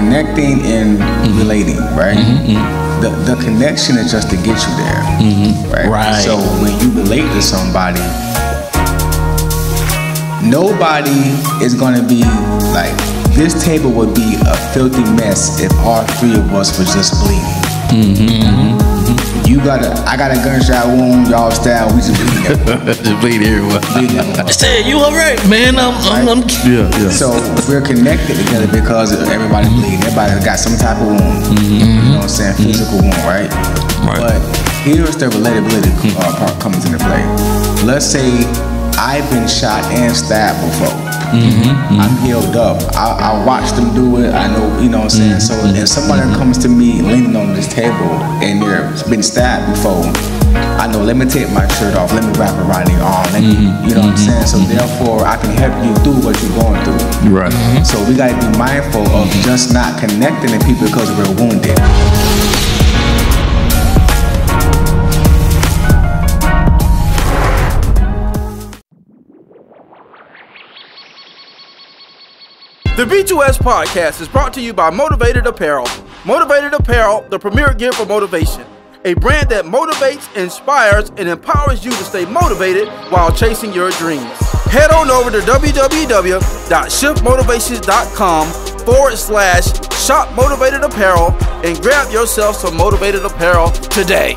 connecting and relating, right? The connection is just to get you there, right? So when you relate to somebody, nobody is gonna be like, this table would be a filthy mess if all three of us was just bleeding. I got a gunshot wound, y'all stabbed, we just bleeding. Just bleed everywhere. I said, you alright, man? I'm yeah. So we're connected together because everybody bleeding. Everybody got some type of wound. You know what I'm saying? Physical wound, right? But here's the relatability part comes into play. Let's say I've been shot and stabbed before. I'm healed up. I watched them do it. I know, you know what I'm saying? So if somebody comes to me leaning on this table and they've been stabbed before, I know, let me take my shirt off, let me wrap it around your arm, let me, you know what I'm saying? So therefore, I can help you through what you're going through. Right. So we gotta be mindful of just not connecting to people because we're wounded. The B2S podcast is brought to you by Motivated Apparel. Motivated Apparel, the premier gear for motivation. A brand that motivates, inspires, and empowers you to stay motivated while chasing your dreams. Head on over to www.shiftmotivations.com/shop Motivated Apparel and grab yourself some Motivated Apparel today.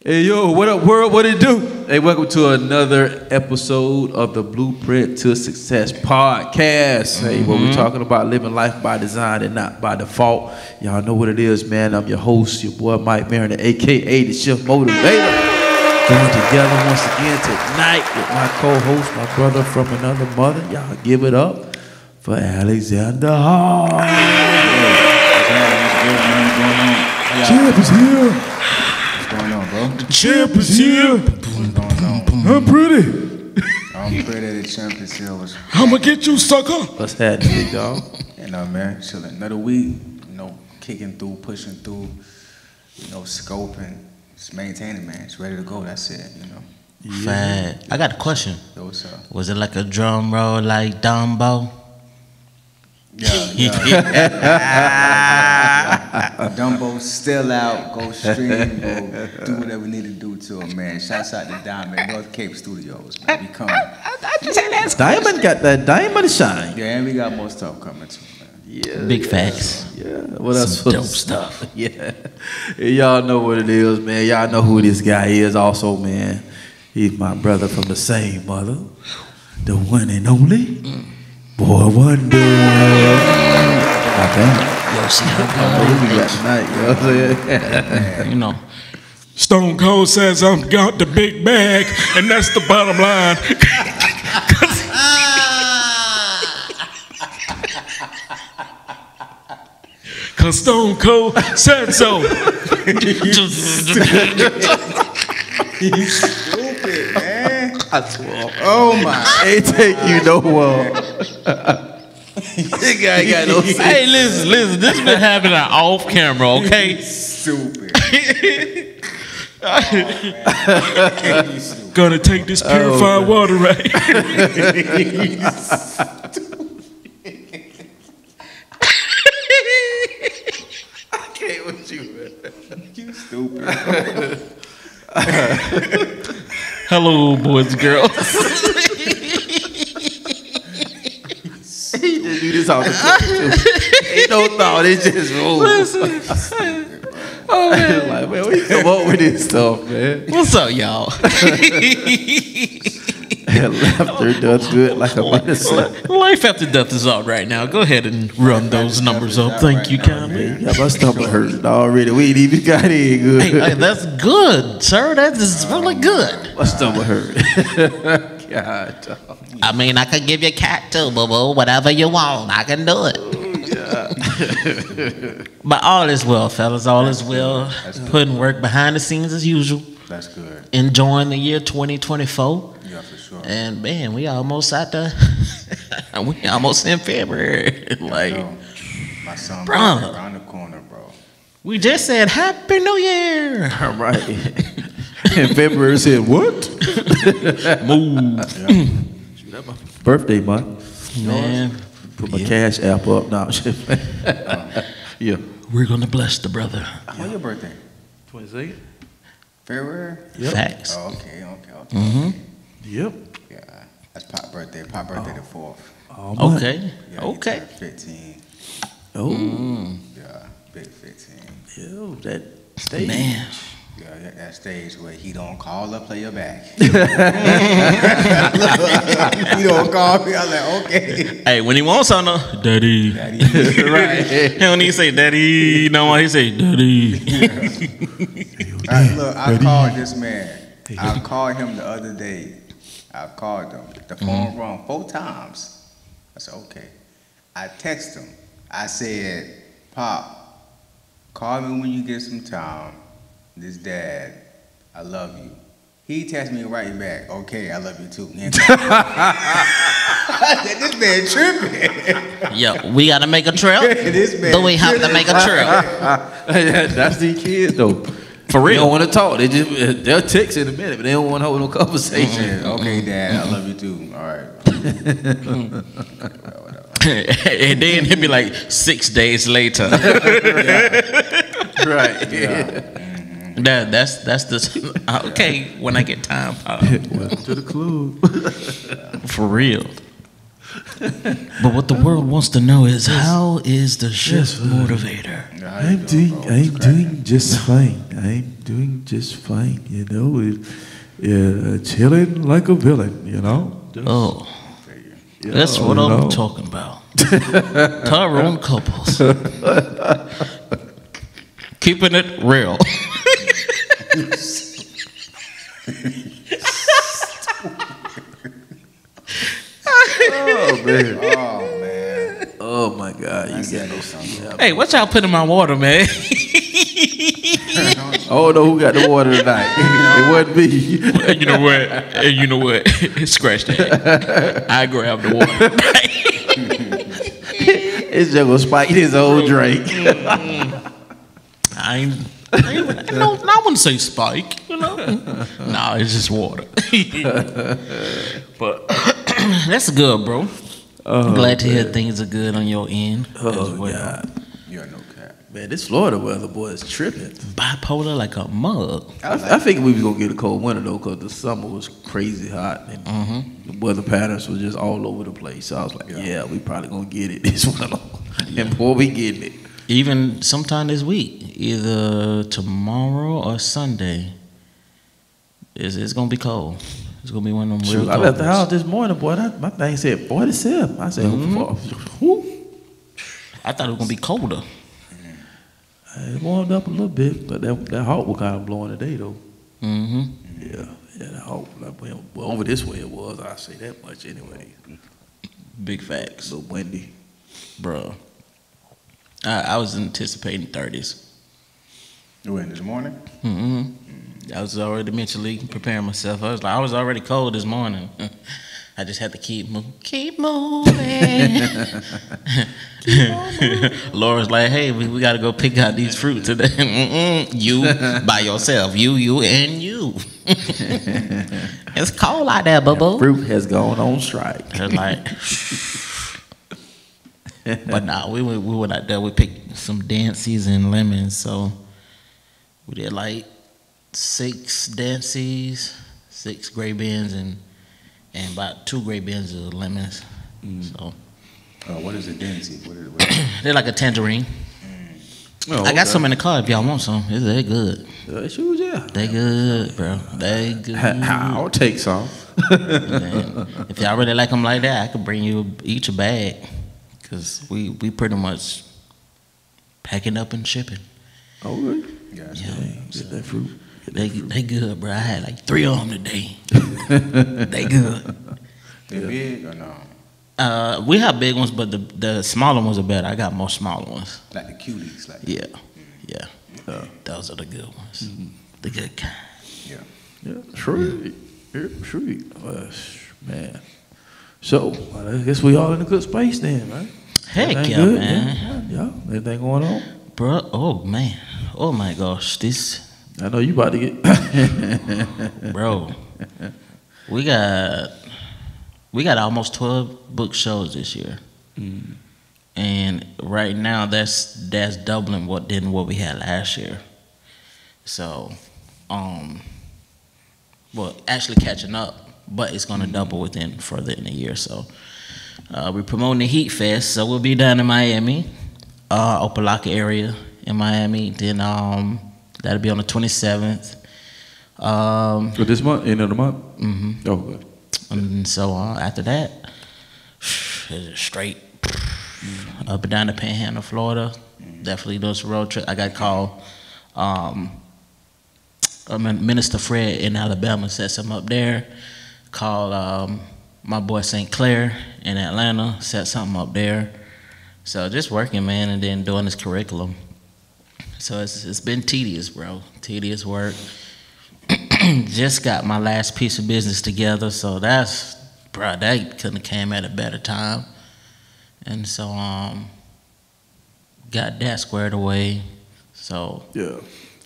Hey yo, what up world, what it do? Hey, welcome to another episode of the Blueprint to Success podcast. Hey, where we're talking about living life by design and not by default. Y'all know what it is, man. I'm your host, your boy Mike Mariner, aka the Shift Motivator. Going together once again tonight with my co-host, my brother from another mother. Y'all give it up for Alxndr Hall. Champ is here. The champ is here. I'm pretty. I'm pretty. The champ is here. I'ma get you, sucker. What's happening, big dog? You know, man, chilling. Another week, you know, kicking through, pushing through, you know, scoping, just maintaining, man. It's ready to go. That's it, you know. Fat. I got a question. Yo, what's up? Was it like a drum roll like Dumbo? Yeah. Dumbo still out. Go stream. Go do whatever we need to do to him, man. Shouts out to Diamond, North Cape Studios, man. We coming. Diamond got that diamond shine. Yeah, and we got more stuff coming too, man. Yeah. Big facts. Yeah. What else? Some dope stuff. Yeah. Y'all know what it is, man. Y'all know who this guy is also, man. He's my brother from the same mother. The one and only Boy Wonda. I think. Yo, see how we got tonight, you know what I'm saying? You know. Stone Cold says I'm got the big bag, and that's the bottom line. Cause Stone Cold said so. He's stupid, man. I swear. Oh my. Ain't take you nowhere. This guy got no sense. Hey, listen. This been happening off camera, okay? Stupid. Gonna take this purified water, right? I can't with you, man. You stupid. Hello, boys and girls. He just do this all the time too. Ain't no thought, it's just rules. Listen. Oh man. Like, man, we come up with this stuff, man. What's up, y'all? Laughter does good like a medicine. Life after death is out right now. Go ahead and run those numbers up. Thank you, kindly. Yeah, my stomach hurting already. We ain't even got in good. Hey, that's good, sir. That is really good. My stomach hurt. God. I mean, I could give you cat too, boo boo. Whatever you want, I can do it. But all is well, fellas. All is well. Putting work behind the scenes as usual. That's good. Enjoying the year 2024. Yeah, for sure. And man, we almost out there. We almost in February. Like, my son bro, around the corner, bro. we just said Happy New Year. All right. And February said, what? Move. That's my birthday month. Man, Put my cash app up now. Yeah. we're gonna bless the brother. When's your birthday? 26? February? Yep. Facts. Oh, okay. Yep. Yeah, that's Pop birthday. Pop birthday the 4th. Okay. Yeah, Okay. he turned 15. Oh. Yeah, big 15. Yeah, that stage. Man. Yeah, that stage where he don't call or play your back. He don't call me. I'm like, okay. Hey, when he wants something, Daddy. Daddy. Right. He don't even say Daddy. You know what he say? Daddy. Look, I called this man. I called him the other day. I called him. The phone rung 4 times. I said, okay. I text him. I said, Pop, call me when you get some time. This dad, I love you. He texted me right back, okay, I love you too. I said, this man tripping. Yo, we gotta make a trip. This man Do we have to make a trip? That's these kids, though. For They real. don't want to talk. They'll text in a minute, but they don't want to hold no conversation. Yeah, okay, Dad, I love you too. All right. And then it'd be like 6 days later. Right. That's the okay. When I get time, Welcome to the club. for real. But what the world wants to know is how is the shift motivator? I'm doing just fine. I'm doing just fine. You know, chilling like a villain. You know. Oh, You that's know, what you I'm know. talking about. Tyrone couples, keeping it real. Oh man. Oh, man. Oh my God. You got no something. Hey, what y'all put in my water, man? I don't know who got the water tonight. It wasn't me. You know what? Hey, you know what? Scratch that. I grabbed the water. It's just gonna spike his old drink. I wouldn't say spike, you know. Nah, it's just water. But that's good, bro. I'm glad to hear things are good on your end as well. God. You're no cap. Man, this Florida weather, boy, is tripping. Bipolar like a mug. I think we was gonna get a cold winter though, cause the summer was crazy hot and the weather patterns was just all over the place. So I was like, yeah, we probably gonna get it this winter. And boy, we getting it. Even sometime this week, either tomorrow or Sunday, it's gonna be cold. It's gonna be one of them real Shoot, I cold left the days. house this morning, boy. My thing said 47. I said, whoo. I thought it was gonna be colder. It warmed up a little bit, but that hawk was kind of blowing today though. Mm-hmm. Yeah, the hawk. Well, over this way it was. I say that much anyway. Big facts, So windy. bro. I was anticipating 30s. You went this morning? Mm-hmm. I was already mentally preparing myself. I was already cold this morning. I just had to keep moving. Keep moving. Laura's like, hey, we got to go pick out these fruit today. You by yourself. You, and you. It's cold out there, boo-boo. Fruit has gone on strike. I was like, but nah, we went out there. We picked some Dancies and lemons. So we did like 6 Dancies, 6 gray beans, and about 2 gray beans of lemons. So What is it, Denzi? What is it? they're like a tangerine. I got some in the car if y'all want some. They're good. Shoes, yeah. They good, bro. They good. I'll take some. Man, if y'all really like them like that, I could bring you each a bag. Because we pretty much packing up and shipping. Oh, good. Yes. Yeah. Get that fruit. They good, bro. I had like 3 of them today. They good. They big or no? We have big ones, but the smaller ones are better. I got more smaller ones. Like the cuties, like yeah. Those are the good ones. The good kind. Yeah, sweet. Man. So I guess we all in a good space then, right? Heck Everything yeah, good? man. Yeah. Anything going on? Bro, oh man. Oh my gosh. This I know you about to get bro. We got almost 12 book shows this year. And right now that's doubling what we had last year. So well, actually catching up, but it's gonna double further in the year. So we're promoting the Heat Fest, so we'll be down in Miami, Opelika area in Miami. Then that'll be on the 27th. for this month, end of the month. Oh, good. And so after that, it's straight up and down the Panhandle, Florida. Definitely doing some road trip. I got called. Minister Fred in Alabama set some up there. Called my boy St. Clair in Atlanta, set something up there. So just working, man, and then doing this curriculum. So it's been tedious, bro. Tedious work. Just got my last piece of business together, so that couldn't have came at a better time. And so got that squared away. So Yeah.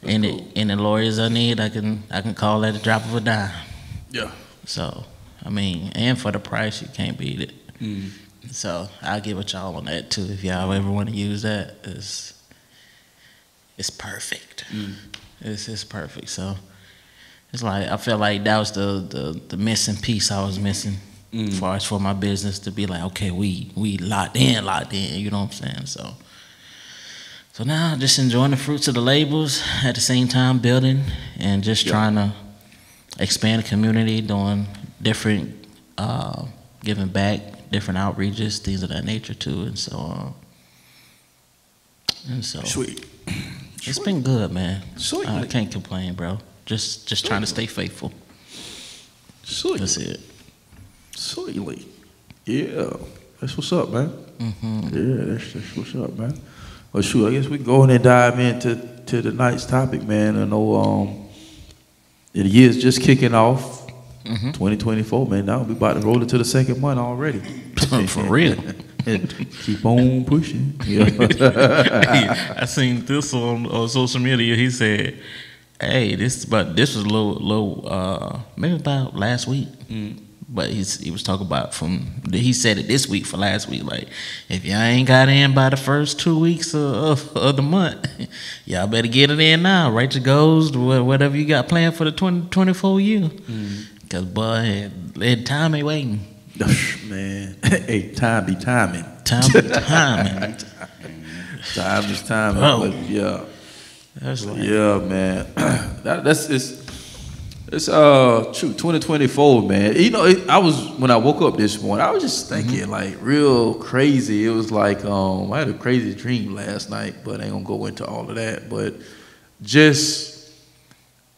any lawyers I need, I can call at the drop of a dime. Yeah. So I mean, and for the price, you can't beat it. So I'll give it y'all on that too. If y'all ever want to use that, it's perfect. It's perfect. So it's like I felt like that was the missing piece I was missing, as far as for my business to be like, okay, we locked in. You know what I'm saying? So now just enjoying the fruits of the labels at the same time, building and just trying to expand the community, doing different, giving back, different outreaches, things of that nature too, and so Sweet. It's been good, man. Sweet. I can't complain, bro. Just trying to stay faithful. Sweet. That's it. Sweetly. Yeah. That's what's up, man. Yeah, that's what's up, man. Well, shoot, I guess we can go in and dive into tonight's topic, man. I know the year's just kicking off. 2024, man. Now we about to roll into the second month already. For real. Keep on pushing. Yeah. I seen this on social media. He said, "Hey, this was low, maybe about last week." But he was talking about he said it this week for last week. Like, if y'all ain't got in by the first 2 weeks of the month, y'all better get it in now. Write your goals, whatever you got planned for the 2024 year. Cause boy, time ain't waiting. Man, hey, time be timing. Time be timing. Time is timing. Oh. But yeah, That's like, yeah, man. It's 2024, man. You know, when I woke up this morning, I was just thinking like real crazy. It was like I had a crazy dream last night, but I ain't gonna go into all of that. But just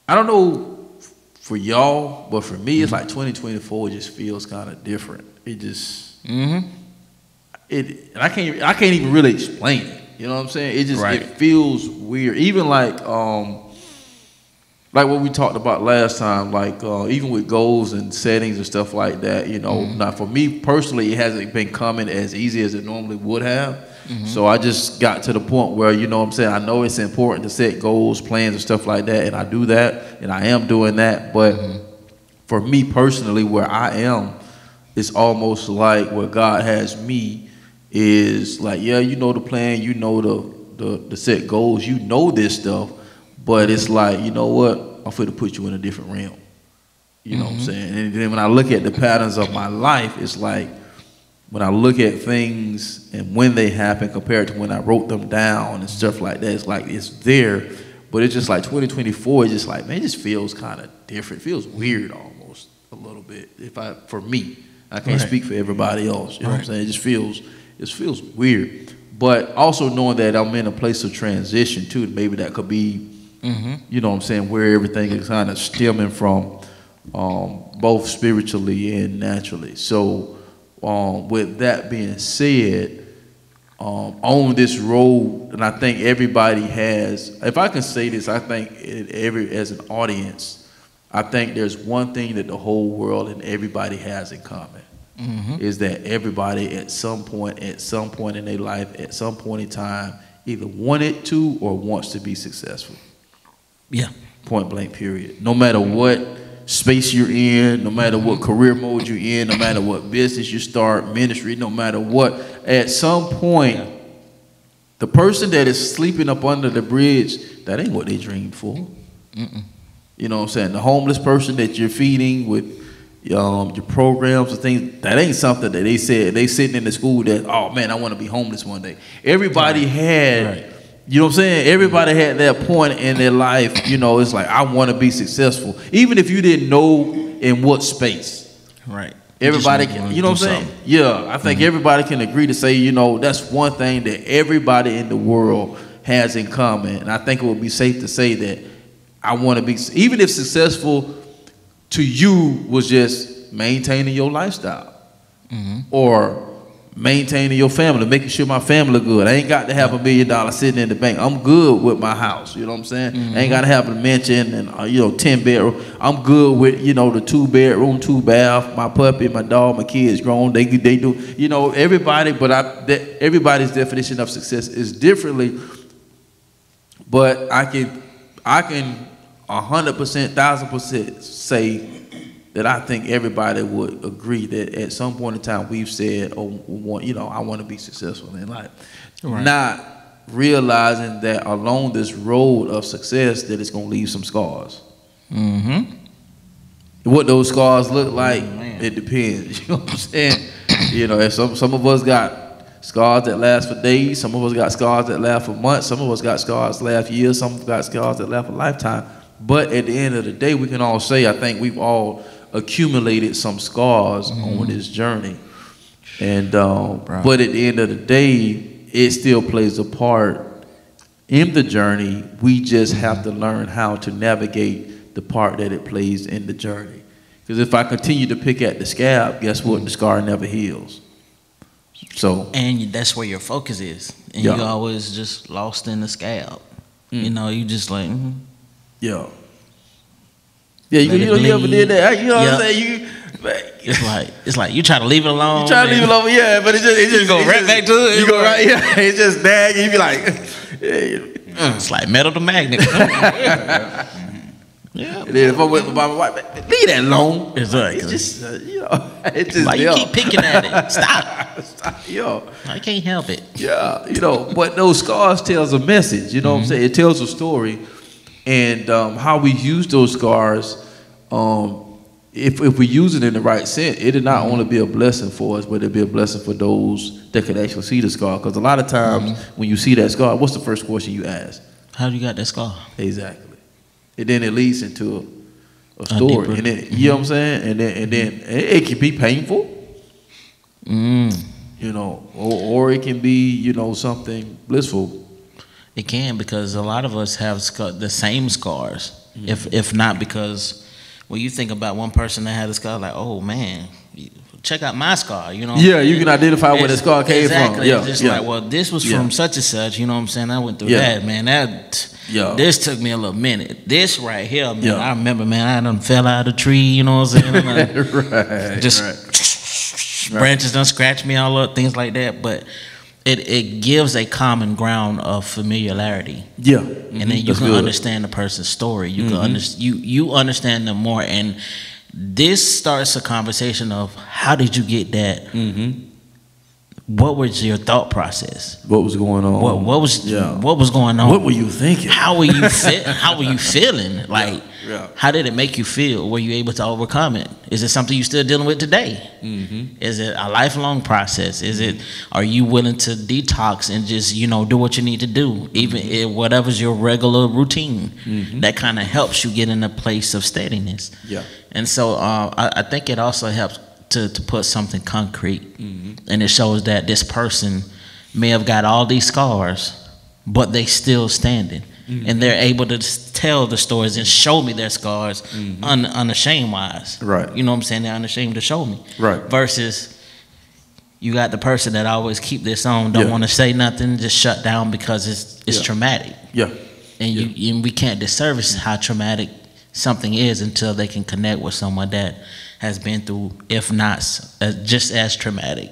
I don't know for y'all, but for me, it's like 2024 just feels kind of different. It just and I can't even really explain it. You know what I'm saying? It just it feels weird. Even like what we talked about last time, like even with goals and settings and stuff like that, you know, now for me personally, it hasn't been coming as easy as it normally would have. So I just got to the point where, you know what I'm saying, I know it's important to set goals, plans and stuff like that, and I do that, and I am doing that, but for me personally, where I am, it's almost like where God has me is like, yeah, you know the plan, you know the set goals, you know this stuff, but it's like, you know what, I'm finna put you in a different realm. You know what I'm saying? And then when I look at the patterns of my life, it's like, when I look at things and when they happen compared to when I wrote them down and stuff like that, it's like it's there, but it's just like 2024, it's just like, man, it just feels kind of different. It feels weird almost a little bit. For me, I can't speak for everybody else. You know what I'm saying? It feels weird. But also knowing that I'm in a place of transition too, maybe that could be You know what I'm saying? Where everything is kind of stemming from, both spiritually and naturally. So, with that being said, on this road, and I think everybody has, if I can say this, I think as an audience, I think there's one thing that the whole world and everybody has in common. Is that everybody at some point in their life, at some point in time, either wanted to or wants to be successful. Yeah. Point blank, period. No matter what space you're in, no matter what career mode you're in, no matter what business you start, ministry, no matter what, at some point, the person that is sleeping up under the bridge, that ain't what they dreamed for. You know what I'm saying? The homeless person that you're feeding with your programs and things, that ain't something that they said. They sitting in the school that, oh man, I want to be homeless one day. Everybody had, you know what I'm saying? Everybody had that point in their life, you know, it's like, I want to be successful. Even if you didn't know in what space. Right. Everybody can, you know what I'm saying? Yeah, I think everybody can agree to say, you know, that's one thing that everybody in the world has in common. And I think it would be safe to say that I want to be, even if successful to you was just maintaining your lifestyle or maintaining your family, making sure my family good. I ain't got to have $1 million sitting in the bank. I'm good with my house. You know what I'm saying? I ain't got to have a mansion and 10 bedroom. I'm good with the 2-bedroom, 2-bath. My puppy, my dog, my kids grown. They do. Everybody. But everybody's definition of success is differently. But I can 100%, 1,000% say that I think everybody would agree that at some point in time we've said, I want to be successful in life. Right. Not realizing that along this road of success that it's going to leave some scars. What those scars look like, it depends. You know what I'm saying? If some of us got scars that last for days, some of us got scars that last for months, some of us got scars that last for years, some of us got scars that last for a lifetime. But at the end of the day, we can all say, I think we've all accumulated some scars on this journey. And but at the end of the day, it still plays a part in the journey. We just have to learn how to navigate the part that it plays in the journey. Because if I continue to pick at the scab, guess what? The scar never heals. And that's where your focus is. And you're always just lost in the scab. You just like... Yeah, you ever did that? You know what I'm saying? It's like you try to leave it alone. You try to leave it alone, but it just go right back to it. You go right, it's just dag. You be like, it's like metal to magnet. And then if I went with my wife, leave that alone. Exactly. It's just, it's just like you keep picking at it. Stop. I can't help it. But those scars tells a message. You know what I'm saying? It tells a story. And how we use those scars, if we use it in the right sense, it'll not only be a blessing for us, but it'll be a blessing for those that could actually see the scar. Because a lot of times when you see that scar, what's the first question you ask? How do you got that scar? Exactly. And then it leads into a story. And then, you know what I'm saying? And then it can be painful, or it can be, something blissful. It can, because a lot of us have the same scars, if not because when you think about one person that had a scar, like, oh man, check out my scar, you can identify where the scar came from. Just like, well, this was from such and such, you know what I'm saying? I went through that, man. This took me a little minute. This right here, man, I remember, man, I done fell out of a tree, you know what I'm saying? Branches done scratched me all up, things like that, but it gives a common ground of familiarity. And then you can understand the person's story. You can you understand them more, and this starts a conversation of how did you get that? What was your thought process? What was going on? What was going on? What were you thinking? How were you how were you feeling? Like, how did it make you feel? Were you able to overcome it? Is it something you're still dealing with today? Is it a lifelong process? Are you willing to detox and just do what you need to do, even if whatever's your regular routine? That kind of helps you get in a place of steadiness. And so I think it also helps to put something concrete, and it shows that this person may have got all these scars, but they still standing. and they're able to tell the stories and show me their scars unashamed wise. Right. You know what I'm saying? They're unashamed to show me. Right. Versus you got the person that always keep this on, don't want to say nothing, just shut down because it's traumatic. Yeah. And we can't disservice how traumatic something is until they can connect with someone that has been through, if not just as traumatic.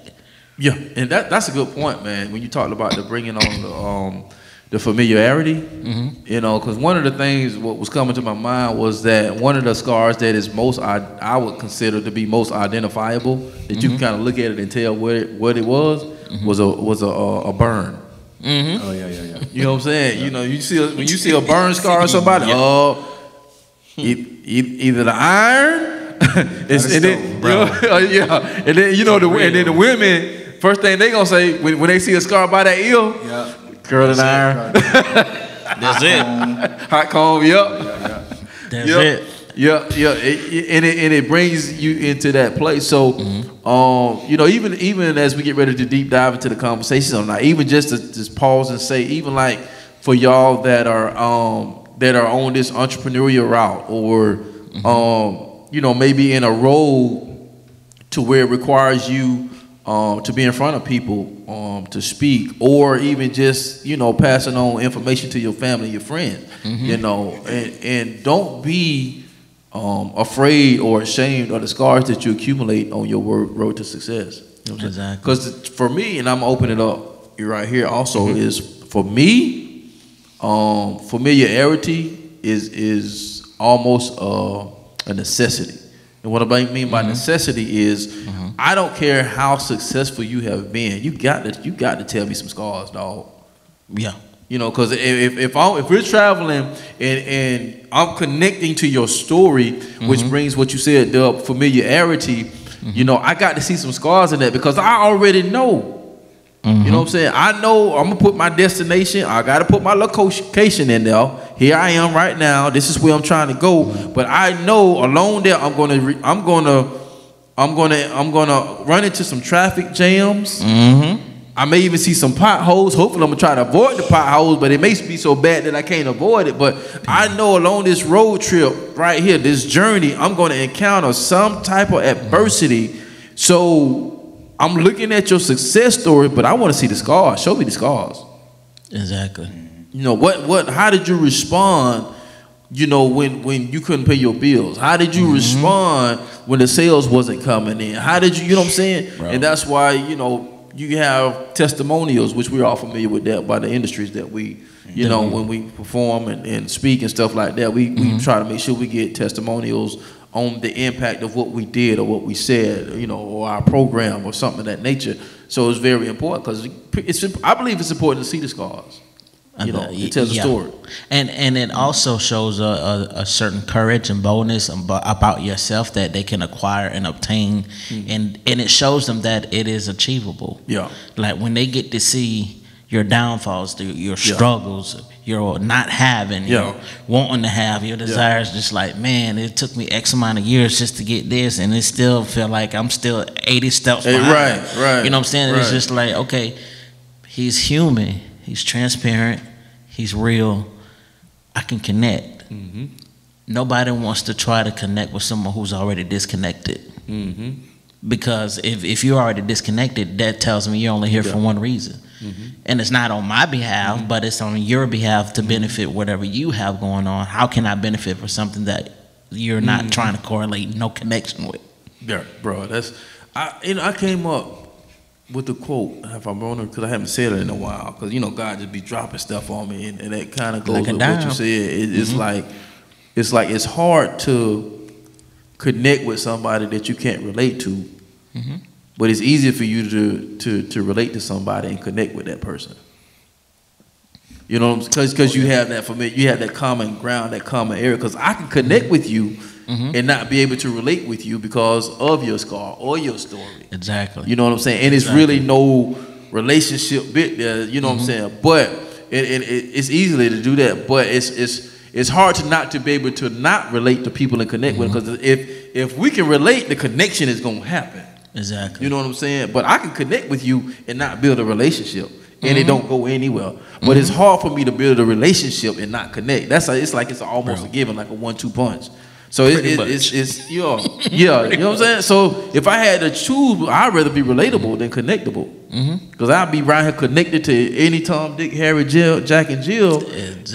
Yeah, and that's a good point, man. When you talked about the bringing on the familiarity, you know, because one of the things what was coming to my mind was that one of the scars that is most I would consider to be most identifiable, that you can kind of look at it and tell what it was a burn. Oh yeah. You know what I'm saying? You know, when you see a burn scar on somebody, either the iron, and then the women. First thing they gonna say when they see a scar by that eel, curling iron. That's it. Hot comb, That's it. And it brings you into that place. So, you know, even as we get ready to deep dive into the conversation on that, even just to just pause and say, even like for y'all that are on this entrepreneurial route, or you know, maybe in a role to where it requires you to be in front of people, to speak, or even just, you know, passing on information to your family, your friends, you know, and don't be afraid or ashamed of the scars that you accumulate on your road to success. You know, exactly. Because for me, and I'm opening it up right here also, is for me, familiarity is almost a necessity. And what I mean by necessity is, I don't care how successful you have been, you got to tell me some scars, dog. Yeah. You know, because if we're traveling and I'm connecting to your story, which brings what you said, the familiarity, you know, I got to see some scars in that because I already know. You know what I'm saying? I know I'm gonna put my destination. I gotta put my location in there. Here I am right now. This is where I'm trying to go. But I know along there I'm gonna run into some traffic jams. I may even see some potholes. Hopefully I'm gonna try to avoid the potholes, but it may be so bad that I can't avoid it. But I know along this road trip right here, this journey, I'm gonna encounter some type of adversity. So I'm looking at your success story, but I want to see the scars. Show me the scars. Exactly. You know, how did you respond, you know, when you couldn't pay your bills? How did you respond when the sales wasn't coming in? How did you know what I'm saying? Right. And that's why, you know, you have testimonials, which we're all familiar with that by the industries that we, you know, when we perform and speak and stuff like that, we try to make sure we get testimonials on the impact of what we did or what we said, you know, or our program or something of that nature. So it's very important because I believe it's important to see the scars. You know, it tells a story. And it also shows a certain courage and boldness about yourself that they can acquire and obtain. And it shows them that it is achievable. Yeah. Like when they get to see your downfalls, your struggles, your not having, your wanting to have, your desires, just like, man, it took me X amount of years just to get this, and it still feel like I'm still 80 steps behind. Right. You know what I'm saying? Right. It's just like, okay, he's human, he's transparent, he's real, I can connect. Nobody wants to try to connect with someone who's already disconnected. Because if you're already disconnected, that tells me you're only here for one reason. And it's not on my behalf, but it's on your behalf to benefit whatever you have going on. How can I benefit for something that you're not trying to correlate no connection with? Yeah, bro. I came up with the quote, if I'm wrong, because I haven't said it in a while. Because, you know, God just be dropping stuff on me, and that kind of goes with what you said. It's like it's hard to connect with somebody that you can't relate to. But it's easier for you to relate to somebody and connect with that person. You know, because you have that you have that common ground, that common area. Because I can connect with you and not be able to relate with you because of your scar or your story. Exactly. You know what I'm saying? And it's really no relationship bit there. You know what I'm saying? But it's easily to do that. But it's hard to be able to not relate to people and connect with them, because if we can relate, the connection is gonna happen. Exactly. You know what I'm saying? But I can connect with you and not build a relationship. and it don't go anywhere. But it's hard for me to build a relationship and not connect. It's like it's almost a given, like a 1-2 punch. So it's you know what I'm saying? So if I had to choose, I'd rather be relatable than connectable. Because I'd be right here connected to any Tom, Dick, Harry, Jill, Jack, and Jill,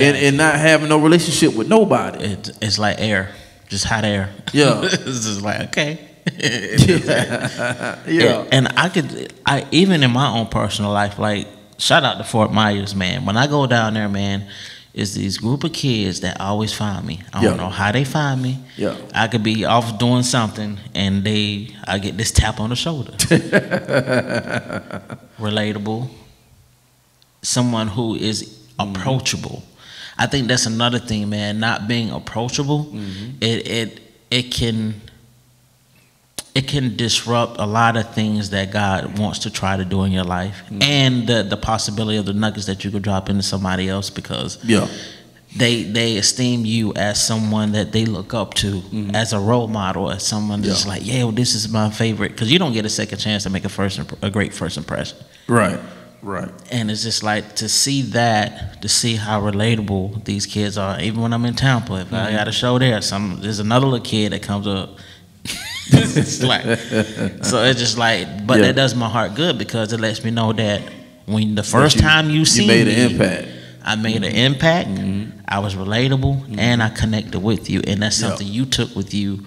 and not having no relationship with nobody. It's like air, just hot air. Yeah. It's just like, okay. Yeah. And I even in my own personal life, like, shout out to Fort Myers, man. When I go down there, man, it's these group of kids that always find me. I don't know how they find me. Yeah. I could be off doing something, and I get this tap on the shoulder. Relatable. Someone who is approachable. I think that's another thing, man. Not being approachable, it can disrupt a lot of things that God wants to try to do in your life, and the possibility of the nuggets that you could drop into somebody else, because they esteem you as someone that they look up to, as a role model, as someone that's like, yeah, well, this is my favorite, because you don't get a second chance to make a great first impression. Right. And it's just like to see how relatable these kids are. Even when I'm in Tampa, if I got a show there's another little kid that comes up. It's like, so it's just like, but that does my heart good, because it lets me know that when the first time you see made me, an impact. I made an impact. I was relatable, and I connected with you, and that's something you took with you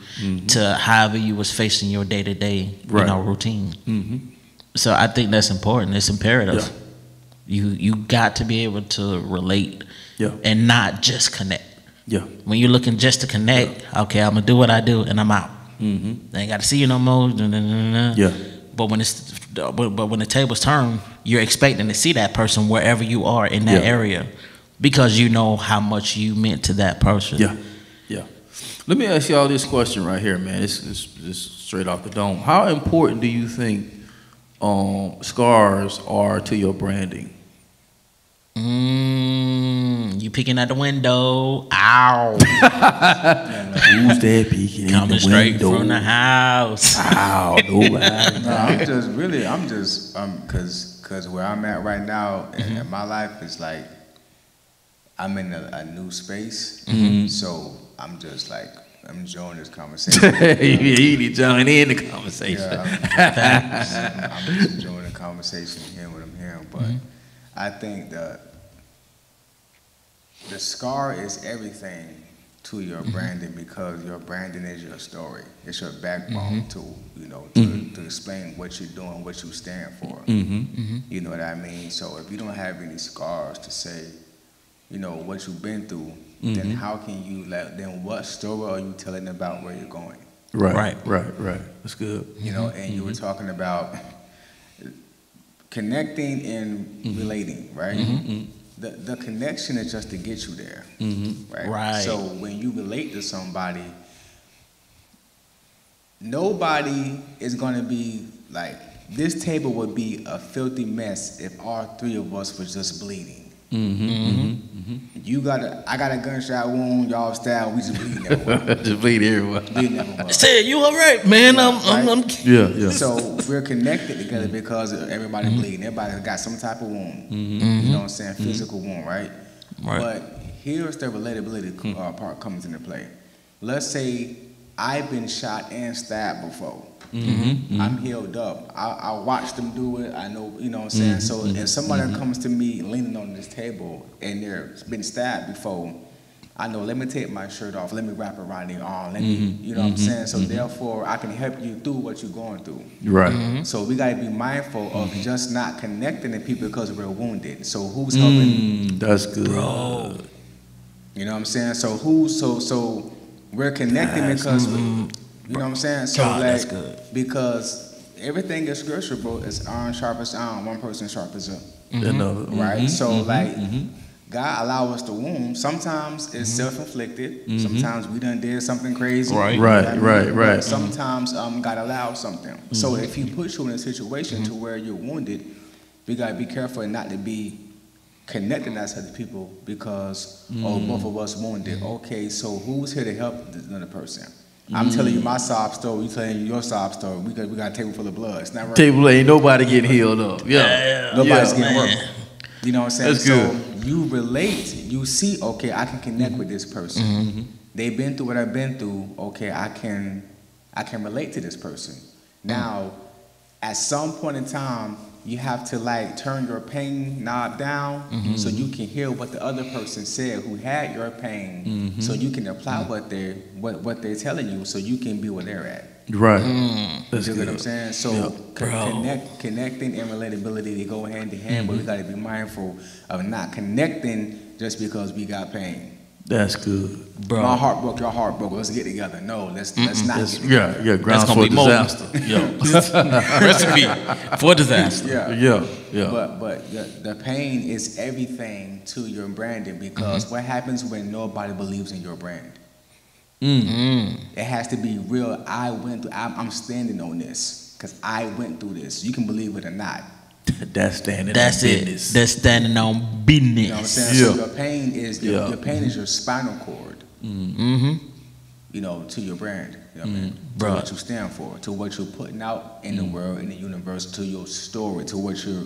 to however you was facing your day-to-day routine. So I think that's important. It's imperative. You got to be able to relate and not just connect. When you're looking just to connect, okay, I'm gonna do what I do and I'm out. I ain't got to see you no more. But when when the tables turn, you're expecting to see that person wherever you are in that area, because you know how much you meant to that person. Let me ask y'all this question right here, man. It's straight off the dome. How important do you think scars are to your branding? You peeking at the window. Ow. Who's that peeking coming in the straight window? from the house? Ow, nobody. I'm just because where I'm at right now in my life is like I'm in a new space, so I'm just like I'm enjoying this conversation. You need to join in the conversation. Yeah, I'm just enjoying the conversation, hearing what I'm hearing, but I think that the scar is everything to your branding, because your branding is your story. It's your backbone to explain what you're doing, what you stand for. You know what I mean? So if you don't have any scars to say, what you've been through, then how can you then what story are you telling about where you're going? Right. That's good. And you were talking about connecting and relating, right? The connection is just to get you there, right? So when you relate to somebody, nobody is going to be like, this table would be a filthy mess if all three of us was just bleeding. I got a gunshot wound, y'all stab, we just bleeding everywhere. Just bleed everywhere. Say, you all right, man? I'm So we're connected together because everybody bleeding. Everybody got some type of wound. You know what I'm saying? Physical wound, right? But here's the relatability part comes into play. Let's say I've been shot and stabbed before. I'm healed up. I watched them do it. I know, you know what I'm saying? So if somebody comes to me leaning on this table and they're been stabbed before, I know, let me take my shirt off. Let me wrap it around their arm. Let me, you know what I'm saying? So therefore, I can help you through what you're going through. Right. So we got to be mindful of just not connecting to people because we're wounded. So who's helping? That's good. Bro. You know what I'm saying? So we're connecting because you know what I'm saying? So God, that's good. Because everything is scripture, bro. It's iron sharp as iron. One person sharp as Another. right? So God allow us to wound. Sometimes it's self-inflicted. Sometimes we done did something crazy. Right. Sometimes God allows something. So if He puts you in a situation to where you're wounded, we gotta be careful not to be connecting us to the people because both of us wounded. Okay, so who's here to help another person? I'm telling you my sob story, you telling you your sob story. We got a table full of blood. It's not right. Table ain't nobody getting healed up. Nobody's getting work. You know what I'm saying? That's good. So you relate. You see, okay, I can connect with this person. They've been through what I've been through. Okay, I can relate to this person. Now, at some point in time, you have to like turn your pain knob down so you can hear what the other person said who had your pain, so you can apply what they're telling you, so you can be where they're at. Right. That's what I'm saying. So connecting and relatability, they go hand in hand, but we got to be mindful of not connecting just because we got pain. That's good, bro. My heart broke, your heart broke. Let's get together. No, let's not get together. Yeah, grounds for disaster. Recipe for disaster. Yeah. But the pain is everything to your branding, because what happens when nobody believes in your brand? It has to be real. I'm standing on this because I went through this. You can believe it or not. That's standing on business. That's standing on business. You know what I'm saying? So your pain is your pain is your spinal cord. You know, to your brand. You know what I mean? To what you stand for, to what you're putting out in the world, in the universe, to your story, to what you're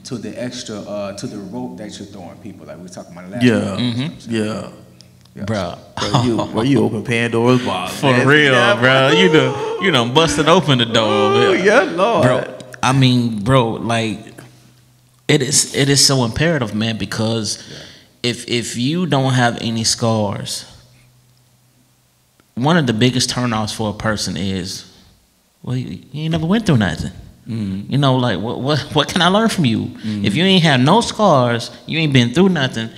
to the extra to the rope that you're throwing people, like we were talking about last time. Bro, you open Pandora's box for real, bro. You done busted open the door. Yeah, Lord, bro. I mean, bro, like it is so imperative, man, because if you don't have any scars, one of the biggest turnoffs for a person is, well, you ain't never went through nothing. You know, like what can I learn from you? If you ain't have no scars, you ain't been through nothing,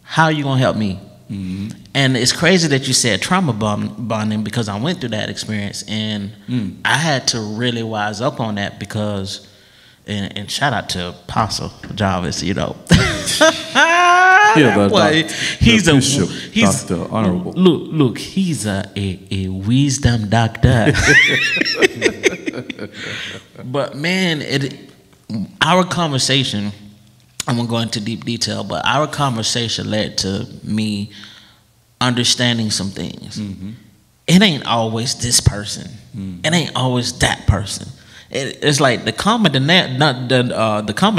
how you gonna help me? And it's crazy that you said trauma bonding, because I went through that experience, and I had to really wise up on that, because and shout out to Apostle Jarvis, you know. He's Dr. Honorable. Look, he's a wisdom doctor. But man, our conversation, I won't go into deep detail, but our conversation led to me understanding some things. It ain't always this person. It ain't always that person. It's like the common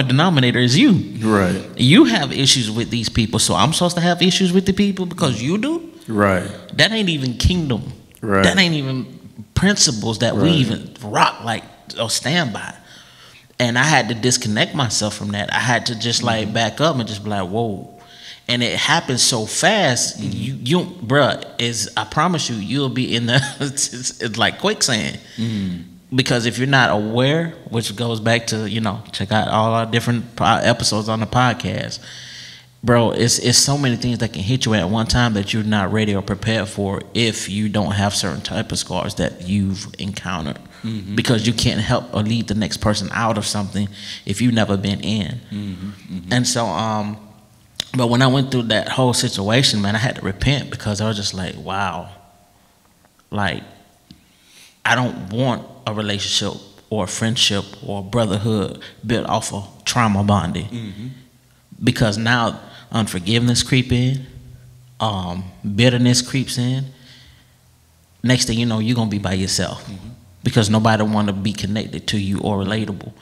denominator is you. Right. You have issues with these people, so I'm supposed to have issues with the people because you do. Right. That ain't even kingdom. Right. That ain't even principles that we even rock like or stand by. And I had to disconnect myself from that. I had to just like back up and just be like, whoa. And it happens so fast. You bruh, I promise you'll be in the, it's like quicksand. Because if you're not aware, which goes back to, check out all our different episodes on the podcast, bro, it's so many things that can hit you at one time that you're not ready or prepared for if you don't have certain type of scars that you've encountered. Because you can't help or lead the next person out of something if you've never been in. And so, but when I went through that whole situation, man, I had to repent, because I was just like, wow, like, I don't want a relationship or a friendship or a brotherhood built off of trauma bonding. Because now unforgiveness creep in, bitterness creeps in. Next thing you know, you're going to be by yourself. Because nobody want to be connected to you or relatable.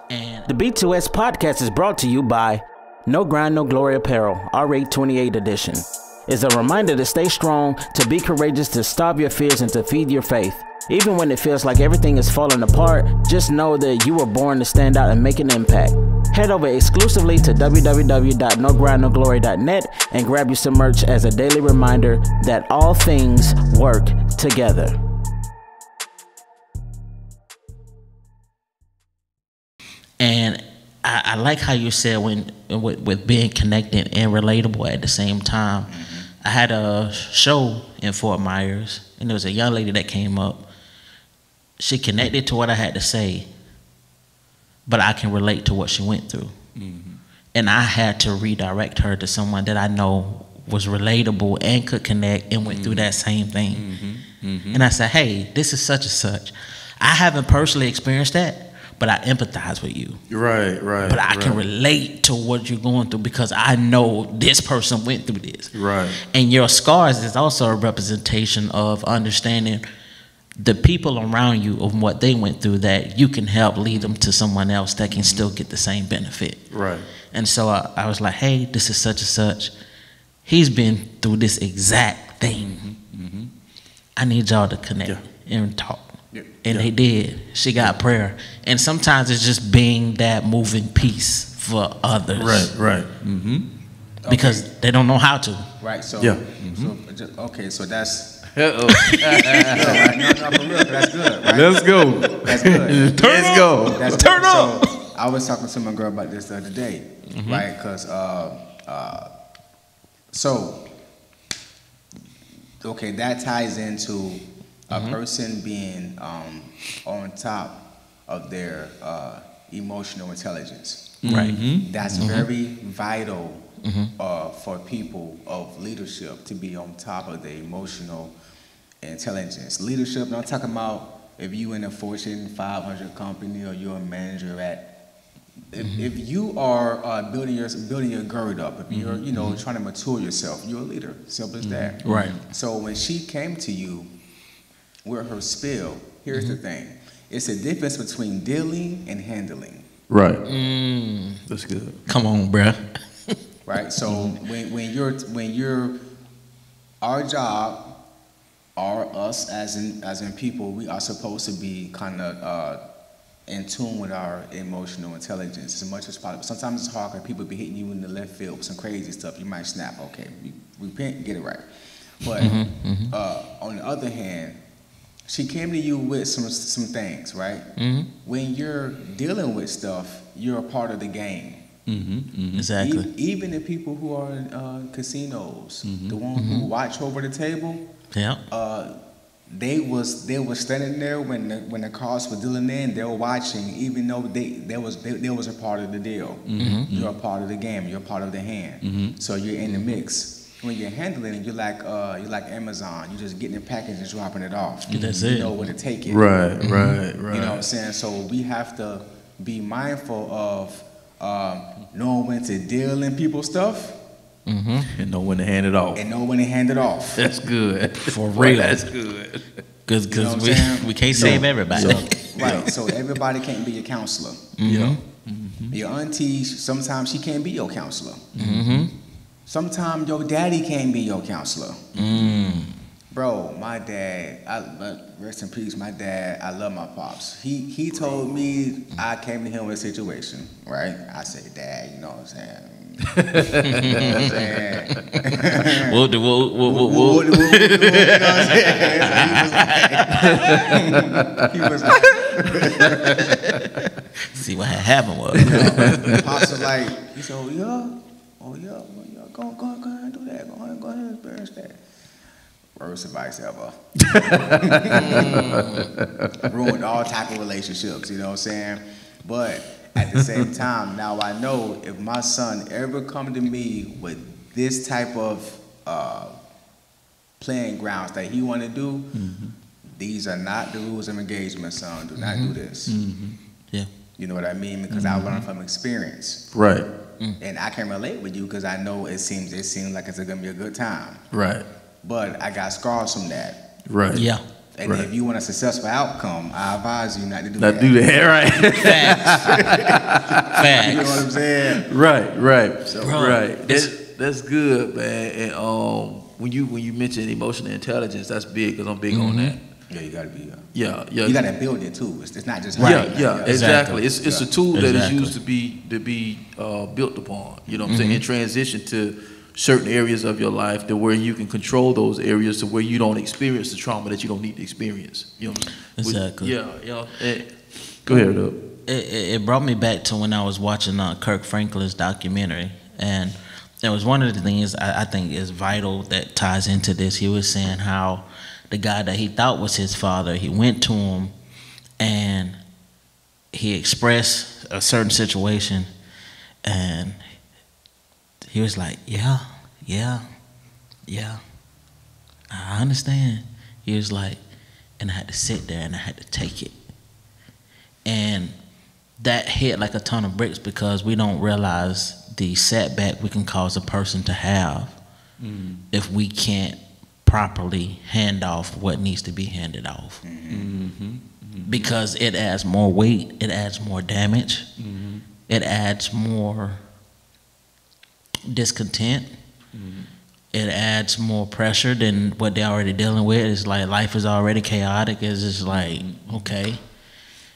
And the B2S podcast is brought to you by No Grind, No Glory Apparel, R8 28 edition. It's a reminder to stay strong, to be courageous, to starve your fears, and to feed your faith. Even when it feels like everything is falling apart, just know that you were born to stand out and make an impact. Head over exclusively to www.nogrindnoglory.net and grab you some merch as a daily reminder that all things work together. And I like how you said with being connected and relatable at the same time. I had a show in Fort Myers, and there was a young lady that came up. She connected to what I had to say, but I can relate to what she went through. And I had to redirect her to someone that I know was relatable and could connect and went through that same thing. And I said, hey, this is such and such. I haven't personally experienced that, but I empathize with you. Right. But I can relate to what you're going through because I know this person went through this. Right. And your scars is also a representation of understanding the people around you of what they went through, that you can help lead them to someone else that can still get the same benefit. Right. And so I was like, hey, this is such and such. He's been through this exact thing. I need y'all to connect and talk. And they did. She got prayer. And sometimes it's just being that moving piece for others. Right. Because they don't know how to. Right. So so that's. Uh-oh. No, for real, that's good. Right? Let's go. That's good. Let's go. That's Turn good. up. So I was talking to my girl about this the other day, right? Because that ties into a person being on top of their emotional intelligence. Right. That's very vital for people of leadership to be on top of their emotional intelligence. Leadership, I'm talking about if you in a Fortune 500 company or you're a manager at, if you are building your gird up, if you're trying to mature yourself, you're a leader. Simple as that. Right. So when she came to you with her spill, here's the thing: it's a difference between dealing and handling. Right. That's good. Come on, bruh. Right. So when you're our job, or us as in people, we are supposed to be kind of in tune with our emotional intelligence as much as possible. Sometimes it's hard because people be hitting you in the left field with some crazy stuff. You might snap. Okay, repent, get it right. But on the other hand, she came to you with some things, right? When you're dealing with stuff, you're a part of the game. Exactly. Even the people who are in casinos, the ones who watch over the table, they was standing there when the cards were dealing in. They were watching, even though they was a part of the deal. You're a part of the game. You're a part of the hand. So you're in the mix. When you're handling it, you're like Amazon. You're just getting the package and dropping it off. That's you it. know where to take it. Right. You know what I'm saying? So we have to be mindful of knowing when to deal in people's stuff. And know when to hand it off. That's good. For real. That's good. Because You know what I'm saying? we can't save everybody. Right. So everybody can't be your counselor. Your auntie, sometimes she can't be your counselor. Sometimes your daddy can't be your counselor. Bro, my dad, rest in peace, my dad, I love my pops. He told me, I came to him with a situation, right? I said, Dad, you know what I'm saying? We'll You know what I'm saying? He was like, See what had happened was. Pops was like, he said, oh yeah, go ahead and do that. Go ahead and experience that. Worst advice ever. Ruined all type of relationships, you know what I'm saying? But at the same time, now I know if my son ever come to me with this type of playing grounds that he want to do, these are not the rules of engagement, son. Do not do this. Yeah. You know what I mean? Because I learned from experience. Right. And I can relate with you because I know it seems like it's gonna be a good time. Right. But I got scars from that. Right. Yeah. And if you want a successful outcome, I advise you not to do Not that. do that, right? Facts. You know what I'm saying? Right. So, Right. That's good, man. And when you mention emotional intelligence, that's big because I'm big on that. Yeah, you gotta be. Yeah. You gotta build it too. It's not just Yeah, exactly. It's a tool that is Exactly. used to be built upon. You know what I'm saying? In transition to certain areas of your life to where you can control those areas to where you don't experience the trauma that you don't need to experience. You know what I'm saying? Exactly. Go ahead, Doug. It brought me back to when I was watching Kirk Franklin's documentary, and it was one of the things I think is vital that ties into this. He was saying how the guy that he thought was his father, he went to him and he expressed a certain situation, and he was like, yeah, I understand. He was like, and I had to sit there and I had to take it. And that hit like a ton of bricks because we don't realize the setback we can cause a person to have if we can't properly hand off what needs to be handed off. Because it adds more weight, it adds more damage, it adds more discontent, it adds more pressure than what they're already dealing with. It's like life is already chaotic. It's just like, okay.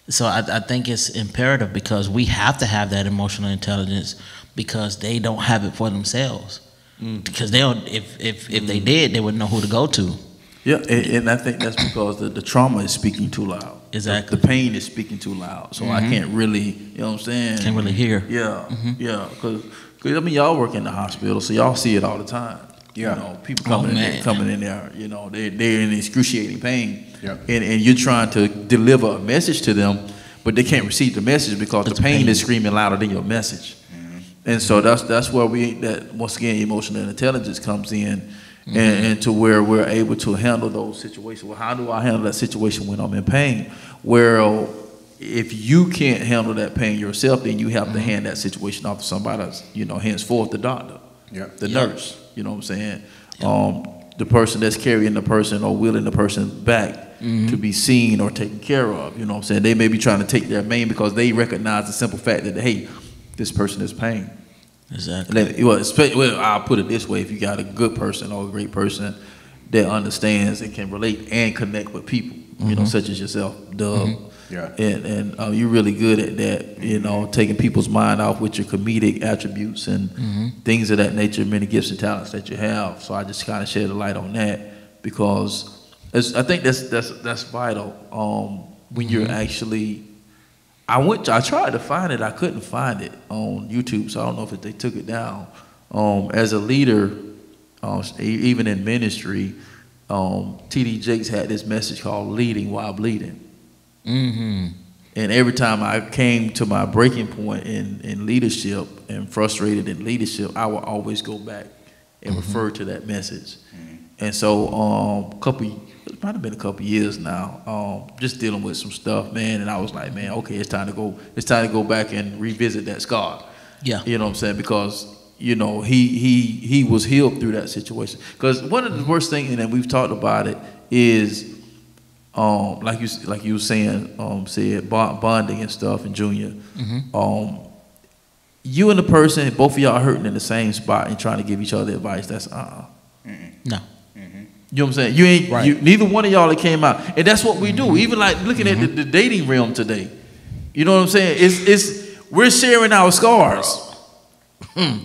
So I think it's imperative, because we have to have that emotional intelligence, because they don't have it for themselves. Because they don't, if they did, they wouldn't know who to go to. Yeah, and I think that's because the trauma is speaking too loud. Exactly. The pain is speaking too loud. So I can't really, you know what I'm saying? Can't really hear. Yeah, yeah. Because I mean, y'all work in the hospital, so y'all see it all the time. Yeah. You know, people coming in there, you know, they're in excruciating pain. Yeah. And you're trying to deliver a message to them, but they can't receive the message because the pain is screaming louder than your message. And so that's where once again, emotional intelligence comes in, and to where we're able to handle those situations. Well, how do I handle that situation when I'm in pain? Well, if you can't handle that pain yourself, then you have to hand that situation off to somebody else, you know, henceforth the doctor, the nurse, you know what I'm saying? The person that's carrying the person or wheeling the person back to be seen or taken care of, you know what I'm saying? They may be trying to take their main because they recognize the simple fact that, hey, this person is pain. Exactly. Well, I'll put it this way: if you got a good person or a great person that understands and can relate and connect with people, you know, such as yourself, Dub, and you're really good at that. You know, taking people's mind off with your comedic attributes and things of that nature, many gifts and talents that you have. So I just kind of shed a light on that, because I think that's vital when you're actually. I tried to find it. I couldn't find it on YouTube, so I don't know if they took it down. As a leader, even in ministry, T.D. Jakes had this message called "Leading While Bleeding." And every time I came to my breaking point in leadership and frustrated in leadership, I would always go back and refer to that message. And so it might have been a couple years now, just dealing with some stuff, man, and I was like, man, okay, it's time to go back and revisit that scar. Yeah. You know what I'm saying? Because, you know, he was healed through that situation. Because one of the worst things, and we've talked about it, is like you were saying, said bonding and stuff, and Junior. You and the person, both of y'all hurting in the same spot and trying to give each other advice. That's no. You know what I'm saying? You ain't neither one of y'all that came out, and that's what we do. Even like looking at the dating realm today. You know what I'm saying? It's we're sharing our scars.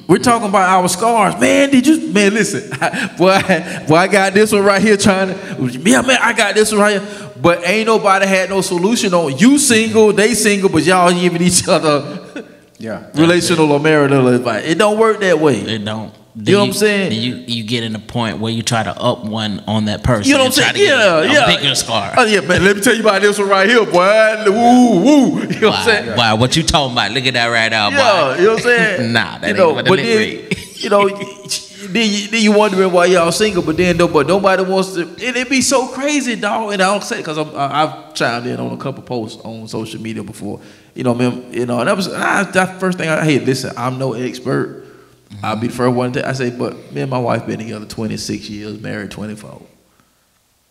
We're talking about our scars. Man, listen, boy, I got this one right here I got this one right here. But ain't nobody had no solution on you single, they single, but y'all giving each other relational or marital advice. It don't work that way. It don't. You know what I'm saying? You get in a point where you try to up one on that person. You know what I'm saying? A bigger scar. Oh yeah, man. Let me tell you about this one right here, boy. Woo, woo. You know what I'm saying? Wow, what you talking about? Look at that right now, boy. Yeah, you know what I'm saying? Nah, that ain't what the then you wondering why y'all single, but nobody wants to. It be so crazy, dog. And I don't say it because I've chimed in on a couple posts on social media before. You know, man. You know, and that was that first thing. Hey, listen, I'm no expert. I'll be the first one to I say, but me and my wife been together 26 years, married 24.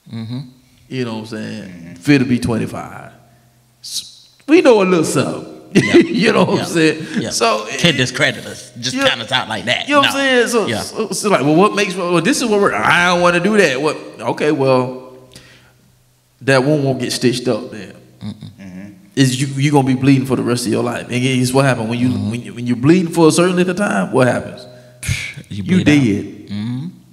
You know what I'm saying? Fit to be 25. We know a little something. You know what I'm saying? So can't discredit us. Just count us out like that. You know what I'm saying? So like, well, what makes? Well, this is what I don't want to do that. What? Okay, well, that wound won't get stitched up then. Is you gonna be bleeding for the rest of your life? And it's what happens when you're bleeding for a certain length of time. What happens? You dead.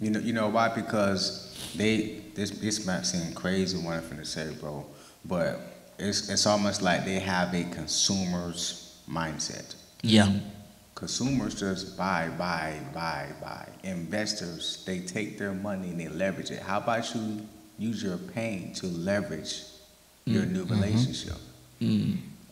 You know why? Because this might seem crazy what I'm finna say, bro, but it's almost like they have a consumer's mindset. Consumers just buy. Investors, they take their money and they leverage it. How about you use your pain to leverage your new relationship?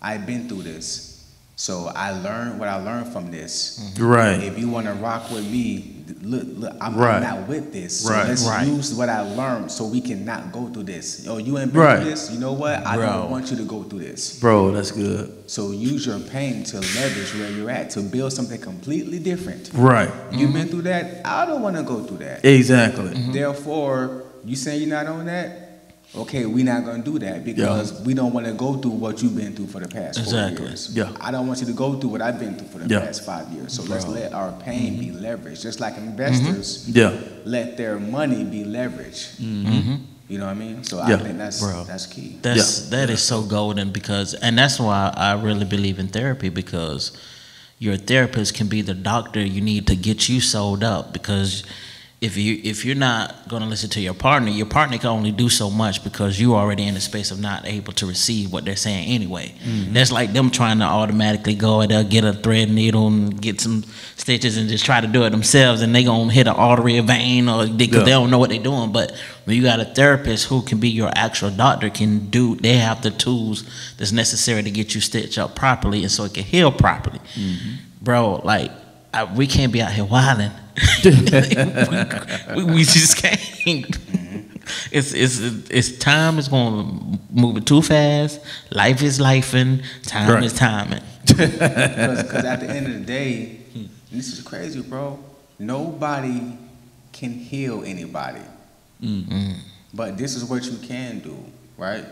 I've been through this, so I learned what I learned from this. Right. If you want to rock with me, look, I'm not with this. So let's use what I learned so we can not go through this. Oh, you ain't been through this? You know what? I don't want you to go through this. Bro, that's good. So use your pain to leverage where you're at, to build something completely different. Right. You've been through that? I don't want to go through that. Exactly. Therefore, You saying you're not on that? Okay, we're not gonna do that because we don't want to go through what you've been through for the past 4 years. Yeah. I don't want you to go through what I've been through for the past 5 years. So let's let our pain be leveraged, just like investors. Let their money be leveraged. You know what I mean? So I think that's key. That is so golden because, and that's why I really believe in therapy, because your therapist can be the doctor you need to get you sold up. Because if you're not going to listen to your partner can only do so much because you're already in the space of not able to receive what they're saying anyway. That's like them trying to automatically go and they'll get a thread needle and get some stitches and just try to do it themselves, and they gonna hit an artery or vein or because they don't know what they're doing. But when you got a therapist who can be your actual doctor, they have the tools that's necessary to get you stitched up properly and so it can heal properly. Bro, like we can't be out here wilding. we just can't. It's time is going to move it too fast. Life is lifing. Time is timing. Because at the end of the day, this is crazy, bro. Nobody can heal anybody. But this is what you can do, right?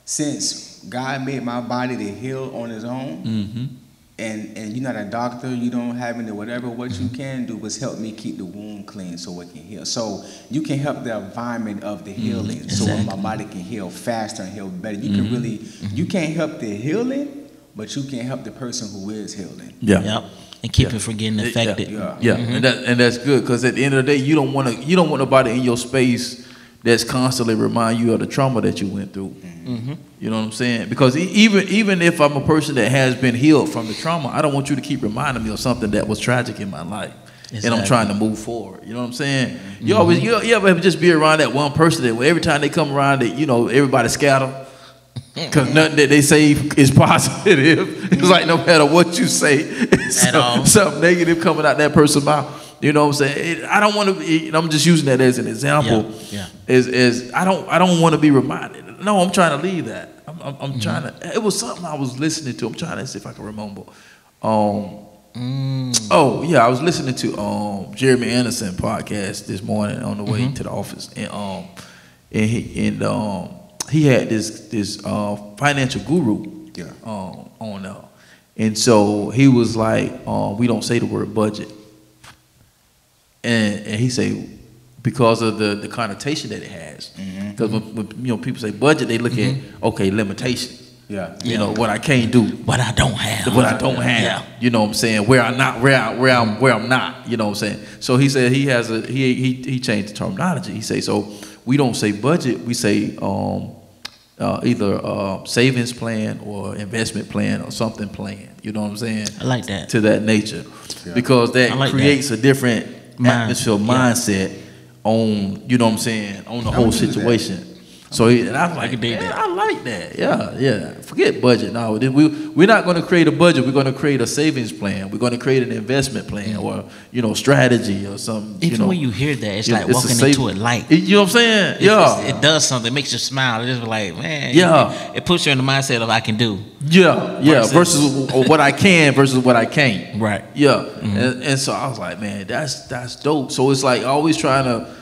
Since God made my body to heal on His own. And you're not a doctor, you don't have any whatever, what you can do is help me keep the wound clean so it can heal. So you can help the environment of the healing so my body can heal faster and heal better. You can really, you can't help the healing, but you can help the person who is healing. And keep it from getting infected. And that's good, because at the end of the day, you don't want nobody in your space that's constantly remind you of the trauma that you went through. You know what I'm saying? Because even if I'm a person that has been healed from the trauma, I don't want you to keep reminding me of something that was tragic in my life. And I'm trying to move forward. You know what I'm saying? You always you ever just be around that one person that every time they come around, that everybody scatter. Because nothing that they say is positive. It's like no matter what you say, something negative coming out that person's mouth. You know what I'm saying? I don't want to. I'm just using that as an example. Is I don't want to be reminded. No, I'm trying to leave that. I'm trying to. It was something I was listening to. I'm trying to see if I can remember. Oh yeah, I was listening to Jeremy Anderson podcast this morning on the way to the office, and he had this financial guru on there, and so he was like, we don't say the word budget. And he say, because of the connotation that it has, because when people say budget, they look at limitations. What I can't do, what I don't have, You know what I'm saying? Where I'm not. You know what I'm saying? So he said he has he changed the terminology. He say, so we don't say budget, we say either savings plan or investment plan or something plan. You know what I'm saying? I like that. To that nature, because that creates a different atmosphere, mindset on, you know what I'm saying, on the whole situation. So and I was like, I like that. Yeah. Forget budget. No, we're not going to create a budget. We're going to create a savings plan. We're going to create an investment plan or strategy or something. Even when you hear that, it's like walking into a light. You know what I'm saying? It does something. It makes you smile. It's just like, man. It puts you in the mindset of I can do. Versus what I can versus what I can't. Right. And so I was like, man, that's dope. So it's like always trying to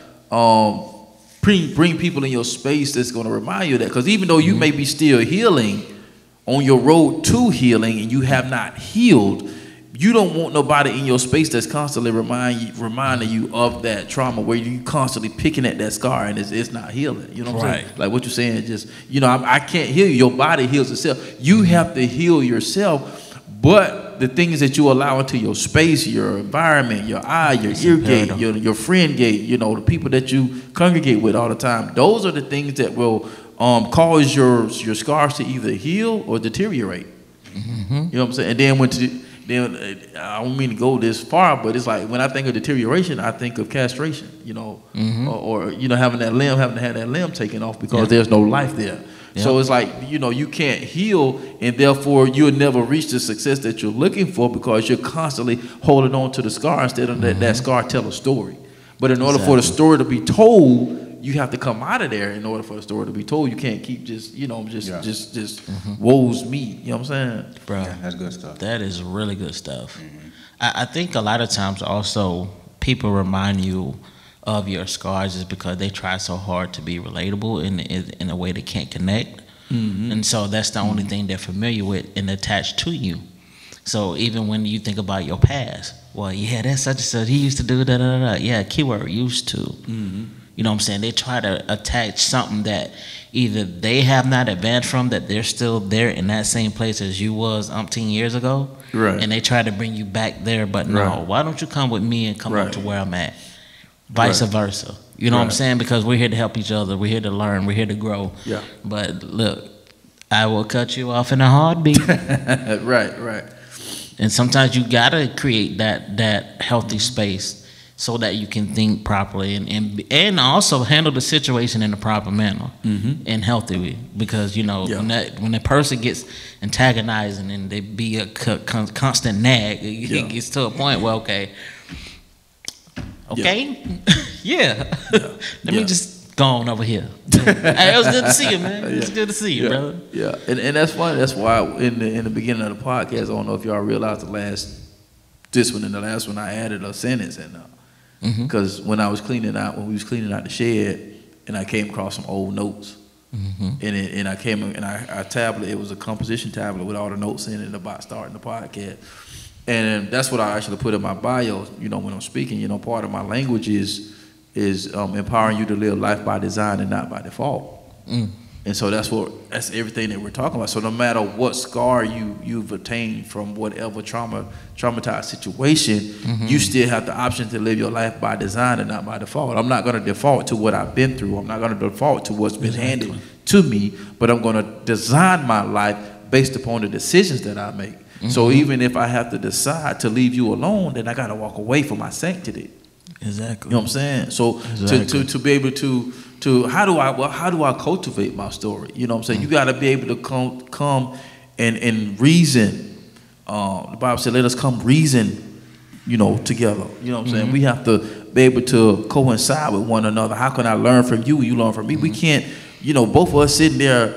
bring people in your space that's going to remind you of that. Because even though you may be still healing, on your road to healing, and you have not healed, you don't want nobody in your space that's constantly reminding you of that trauma, where you constantly picking at that scar and it's not healing. You know what I'm saying? Like what you're saying, just, I can't heal you. Your body heals itself. You have to heal yourself. But the things that you allow into your space, your environment, your eye, your ear gate, your friend gate, the people that you congregate with all the time, those are the things that will cause your scars to either heal or deteriorate. You know what I'm saying? And then I don't mean to go this far, but it's like when I think of deterioration, I think of castration, or having to have that limb taken off because there's no life there. So it's like, you can't heal, and therefore you'll never reach the success that you're looking for because you're constantly holding on to the scar instead of that scar tell a story. But in order for the story to be told, you have to come out of there in order for the story to be told. You can't keep just woes me. You know what I'm saying? Bro, that's good stuff. That is really good stuff. I think a lot of times also people remind you of your scars is because they try so hard to be relatable in a way they can't connect. And so that's the only thing they're familiar with and attached to you. So even when you think about your past, well, yeah, that's such and such. He used to do da da da. Yeah, keyword used to. You know what I'm saying? They try to attach something that either they have not advanced from, that they're still there in that same place as you was umpteen years ago. Right. And they try to bring you back there, but no, why don't you come with me and come up to where I'm at? Vice versa. You know what I'm saying? Because we're here to help each other. We're here to learn. We're here to grow. Yeah. But look, I will cut you off in a heartbeat. Right. And sometimes you gotta create that healthy space so that you can think properly and also handle the situation in a proper manner and healthy way. Because when a person gets antagonized and then they be a constant nag, it gets to a point where let me just go on over here. Hey, it was good to see you, man. It's good to see you, brother. Yeah, and that's funny. That's why in the beginning of the podcast, I don't know if y'all realized this one and the last one, I added a sentence in there. Because when we was cleaning out the shed, and I came across some old notes, and I came and our tablet, it was a composition tablet with all the notes in it about starting the podcast, and that's what I actually put in my bio. When I'm speaking, part of my language is empowering you to live life by design and not by default. And so that's everything that we're talking about. So no matter what scar you've attained from whatever traumatized situation, you still have the option to live your life by design and not by default. I'm not going to default to what I've been through. I'm not going to default to what's been handed to me, but I'm going to design my life based upon the decisions that I make. So even if I have to decide to leave you alone, then I got to walk away from my sanctity. Exactly. You know what I'm saying? So to be able to how do I cultivate my story? You know what I'm saying? You got to be able to come and reason. The Bible said, "Let us come reason, together." You know what I'm saying? We have to be able to coincide with one another. How can I learn from you? You learn from me. We can't, both of us sitting there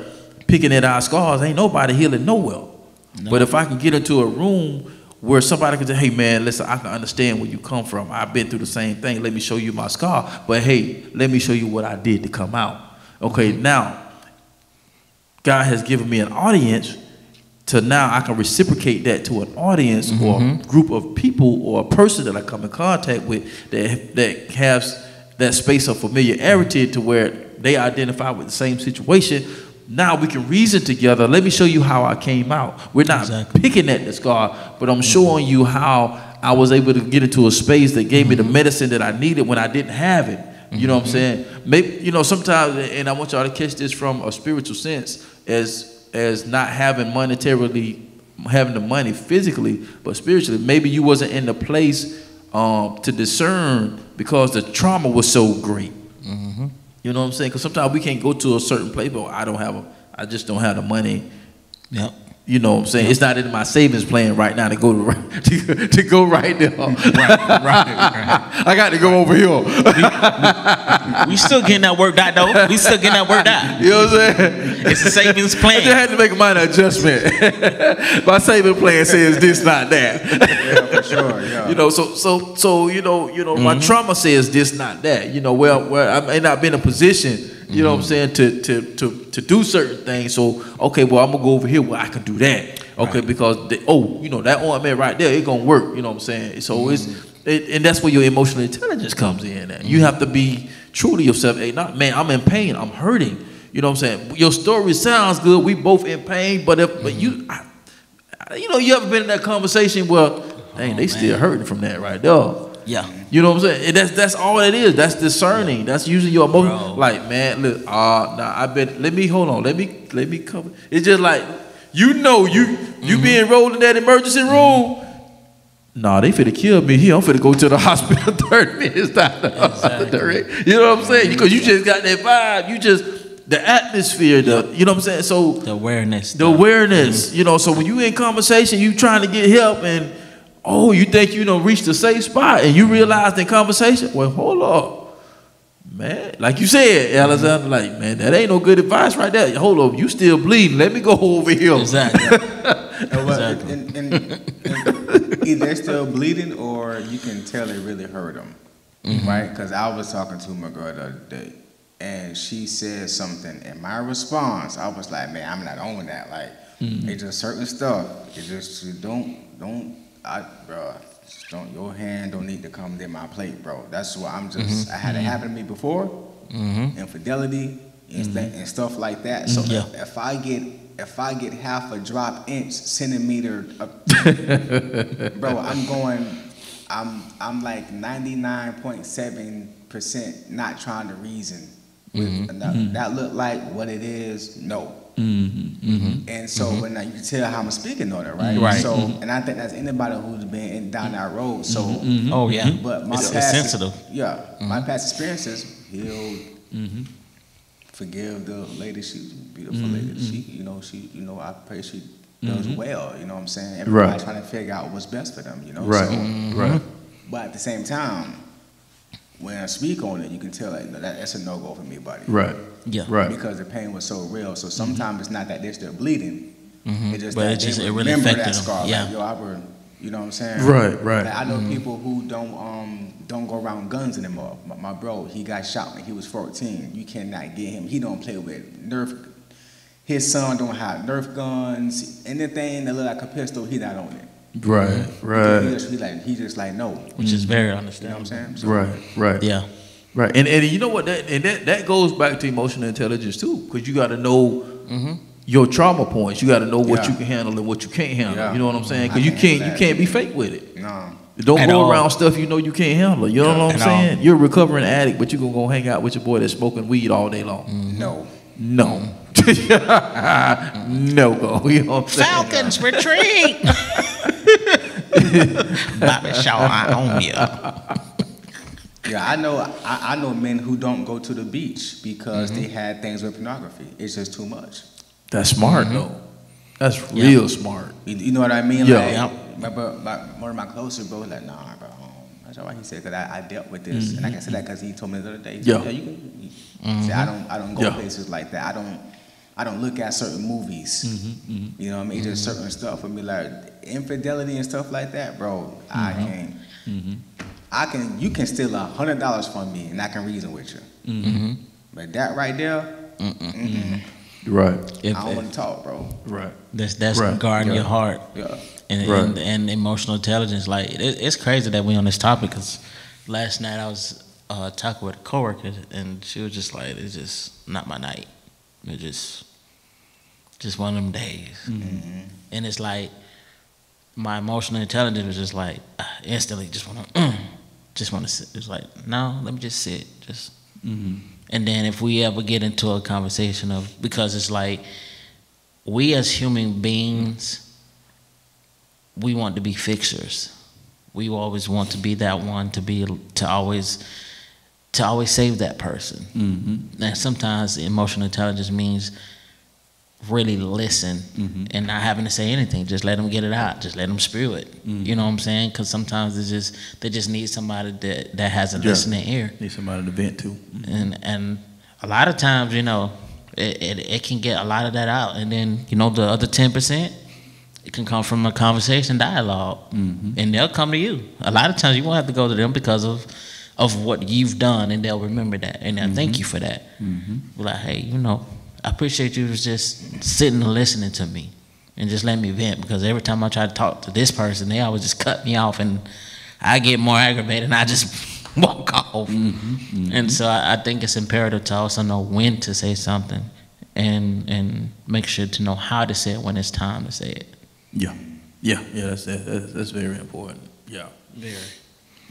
picking at our scars. Ain't nobody healing nowhere. No. But if I can get into a room where somebody can say, "Hey man, listen, I can understand where you come from. I've been through the same thing. Let me show you my scar. But hey, let me show you what I did to come out." Okay, now God has given me an audience to now I can reciprocate that to an audience or a group of people or a person that I come in contact with that has that space of familiarity to where they identify with the same situation. Now we can reason together. Let me show you how I came out. We're not picking at the scar, but I'm showing you how I was able to get into a space that gave me the medicine that I needed when I didn't have it. You know what I'm saying? Maybe sometimes, and I want y'all to catch this from a spiritual sense, as not having monetarily, having the money physically, but spiritually. Maybe you wasn't in the place to discern because the trauma was so great. You know what I'm saying? Because sometimes we can't go to a certain place, but I just don't have the money. Yep. You know what I'm saying? It's not in my savings plan right now to go to go right there. Right. I got to go over here. We still getting that worked out though. We still getting that worked out. You know what I'm saying? It's a savings plan. I just had to make a minor adjustment. My savings plan says this, not that. Yeah, for sure. Yeah. So my trauma says this, not that. Where I may not be in a position. You know what I'm saying, to do certain things. So, okay, well, I'm going to go over here where I can do that. Okay, because, that ornament right there, it's going to work. You know what I'm saying? So, and that's where your emotional intelligence comes in. At. You have to be true to yourself. Hey, man, I'm in pain. I'm hurting. You know what I'm saying? Your story sounds good. We both in pain. But you ever been in that conversation where, dang, they still hurting from that right there. Yeah. You know what I'm saying? That's all it is. That's discerning. That's usually your emotion. Bro. Like, man, look, let me cover. It's just like, you being enrolled in that emergency room. Nah, they finna kill me here. I'm finna go to the hospital 30 minutes down the hospital. You know what I'm saying? Because you just got that vibe. The atmosphere, you know what I'm saying? So the awareness. So when you in conversation, you trying to get help and you think you done reached a safe spot and you realized in conversation, well, hold up, man. Like you said, Alxndr, like, man, that ain't no good advice right there. Hold up, you still bleeding. Let me go over here. Exactly. And either they're still bleeding or you can tell it really hurt them. right? Because I was talking to my girl the other day, and she said something, and my response, I was like, man, I'm not on that. Like, it's just certain stuff. It's just you don't, bro. Your hand don't need to come near my plate, bro. That's what I'm just. I had it happen to me before, infidelity and stuff like that. So if I get half a drop inch centimeter, bro, I'm like 99.7% not trying to reason. That look like what it is. No. And so when you can tell how I'm speaking on it, right? Right. So and I think that's anybody who's been down that road. So Oh yeah. but my it's past sensitive. my past experiences healed. Forgive the lady. She's a beautiful lady. She I pray she does well. You know what I'm saying? Everybody trying to figure out what's best for them. You know. Right. So, Right. But at the same time, when I speak on it, you can tell like that's a no go for me, buddy. Right. Yeah. Right. Because the pain was so real. So sometimes it's not that they're still bleeding. It's just But that it they really remember affected that them. scar. Yeah. Like, you know what I'm saying? Right. Right. Like, I know people who don't go around guns anymore. My bro, he got shot when he was 14. You cannot get him. He don't play with Nerf. His son don't have Nerf guns. Anything that look like a pistol, he not on it. Right. Right. He just like no. Which is very You know what understandable. I'm saying? So, Right. Right. Yeah. Right. And you know what? That goes back to emotional intelligence too, because you got to know your trauma points. You got to know what you can handle and what you can't handle. Yeah. You know what I'm saying? Because I you can't can't be fake with it. No. Don't At go all. around stuff you know you can't handle. You know what I'm saying? You're a recovering addict, but you're gonna go hang out with your boy that's smoking weed all day long. No. No. No go. You know what I'm saying? Falcons retreat. Bobby Shaw, I own you. Yeah, I know men who don't go to the beach because they had things with pornography. It's just too much. That's smart though. That's real smart. You know what I mean? Yeah. Like, one of my closer bros like, nah, bro. That's why he said, because I dealt with this. And I can say that because he told me the other day. He said, you can. He said, I don't go places like that. I don't look at certain movies. You know what I mean? Just certain stuff for me, like infidelity and stuff like that, bro. I can't. You can steal $100 from me and I can reason with you. But that right there, Right. I don't want to talk, bro. Right. That's guarding your heart. Yeah. And emotional intelligence. Like it's crazy that we on this topic because last night I was talking with a coworker and she was just like, it's just not my night. It's just one of them days. And it's like my emotional intelligence was just like instantly just want to sit. It's like, no, let me just sit. Just and then if we ever get into a conversation because it's like we as human beings, we want to be fixers. We always want to be that one to always save that person. And sometimes emotional intelligence means really listen and not having to say anything. Just let them get it out. Just let them spew it. You know what I'm saying? Because sometimes they just need somebody that has a listening ear. Need somebody to vent to. And a lot of times, you know, it can get a lot of that out. And then, you know, the other 10%, it can come from a conversation dialogue. And they'll come to you. A lot of times you won't have to go to them because of what you've done, and they'll remember that. And they'll thank you for that. Be like, hey, you know, I appreciate you just sitting and listening to me and just let me vent, because every time I try to talk to this person, they always just cut me off and I get more aggravated and I just walk off. And so I think it's imperative to also know when to say something and make sure to know how to say it when it's time to say it. Yeah, that's very important. Yeah, very.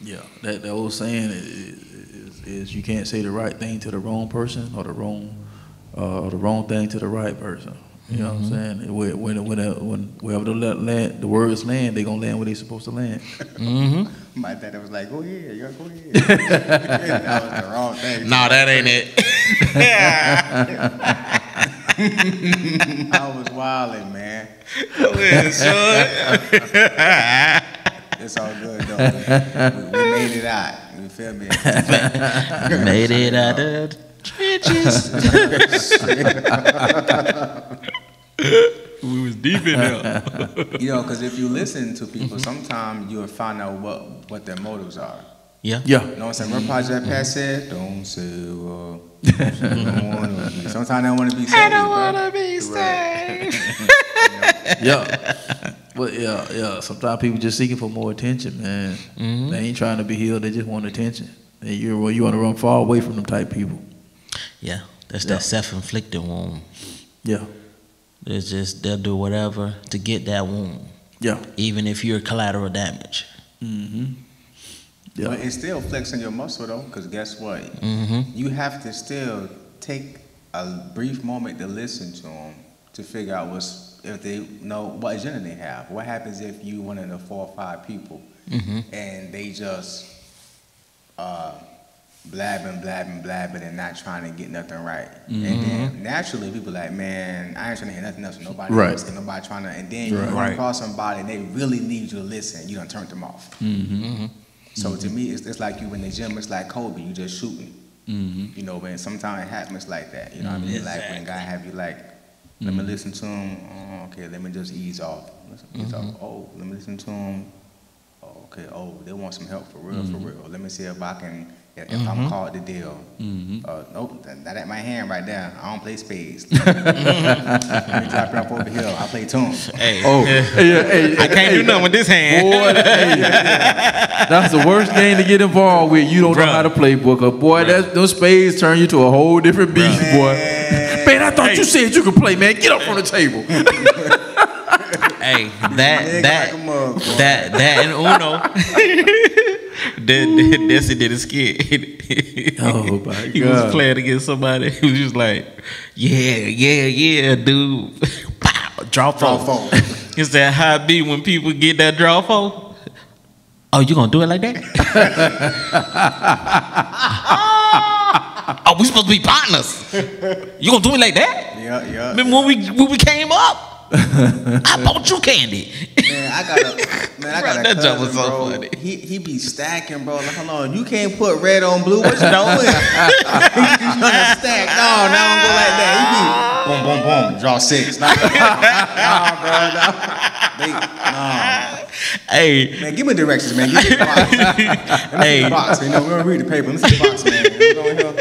Yeah, that old saying is you can't say the right thing to the wrong person or the wrong thing to the right person. You know what I'm saying? Wherever the words land, they gonna land where they supposed to land. My dad was like, go ahead, go ahead. That was the wrong thing. No, that ain't it. I was wilding, man. Go ahead, son. It's all good though. We made it out. You feel me? Made it out of trenches. We was deep in there. You know, because if you listen to people, sometimes you'll find out what their motives are. Yeah. Yeah. You know what I'm saying? Remember Project Pat said, don't say don't wanna be. Sometimes I don't want to be saved. I don't want to be saved. Yeah. But yeah. Sometimes people just seeking for more attention, man. They ain't trying to be healed. They just want attention. And you want to run far away from them type people. Yeah. That's that self-inflicted wound. Yeah. It's just they'll do whatever to get that wound. Yeah. Even if you're collateral damage. Yeah. But it's still flexing your muscle though, because guess what? You have to still take a brief moment to listen to them to figure out if they know what agenda they have. What happens if you one of the 4 or 5 people and they just blabbing and not trying to get nothing right. And then naturally people like, man, I ain't trying to hear nothing else from nobody else. Nobody trying to, and then you run across somebody and they really need you to listen. You done turned them off. So to me, it's like you in the gym. It's like Kobe. You just shooting. You know, man. Sometimes it happens like that. You know what I mean? Exactly. Like when guy have you like, let me listen to him. Oh, okay, let me just ease off. Ease off. Oh, let me listen to him. Oh, okay. Oh, they want some help for real, for real. Let me see if I can. If I'm called the deal. Nope, that ain't my hand right there. I don't play spades. Let me drop it up over here. I play tunes. Hey. I can't do nothing with this hand. Boy, that's the worst game to get involved with. You don't know how to play, Booker. Boy, those spades turn you to a whole different beast, boy. Man, I thought you said you could play, man. Get up from the table. Hey, that and Uno. Desi did a skit. Oh my God. He was playing against somebody who was just like, yeah, dude. Pow, draw four. He said, how it be when people get that draw four? Oh, you gonna do it like that? Oh, we supposed to be partners. You gonna do it like that? Yeah. Remember when we came up? I bought you candy. Man, I got a That joke cousin, was so bro. funny. He be stacking, bro. Like, hold on, you can't put red on blue. What you doing? He's trying to stack. No, don't go like that. He be boom, draw 6. Nah, bro. Hey, Man, give me directions, man. Give me the box. Let me see the box. You know, we don't read the paper. Let me see the box, man. You know,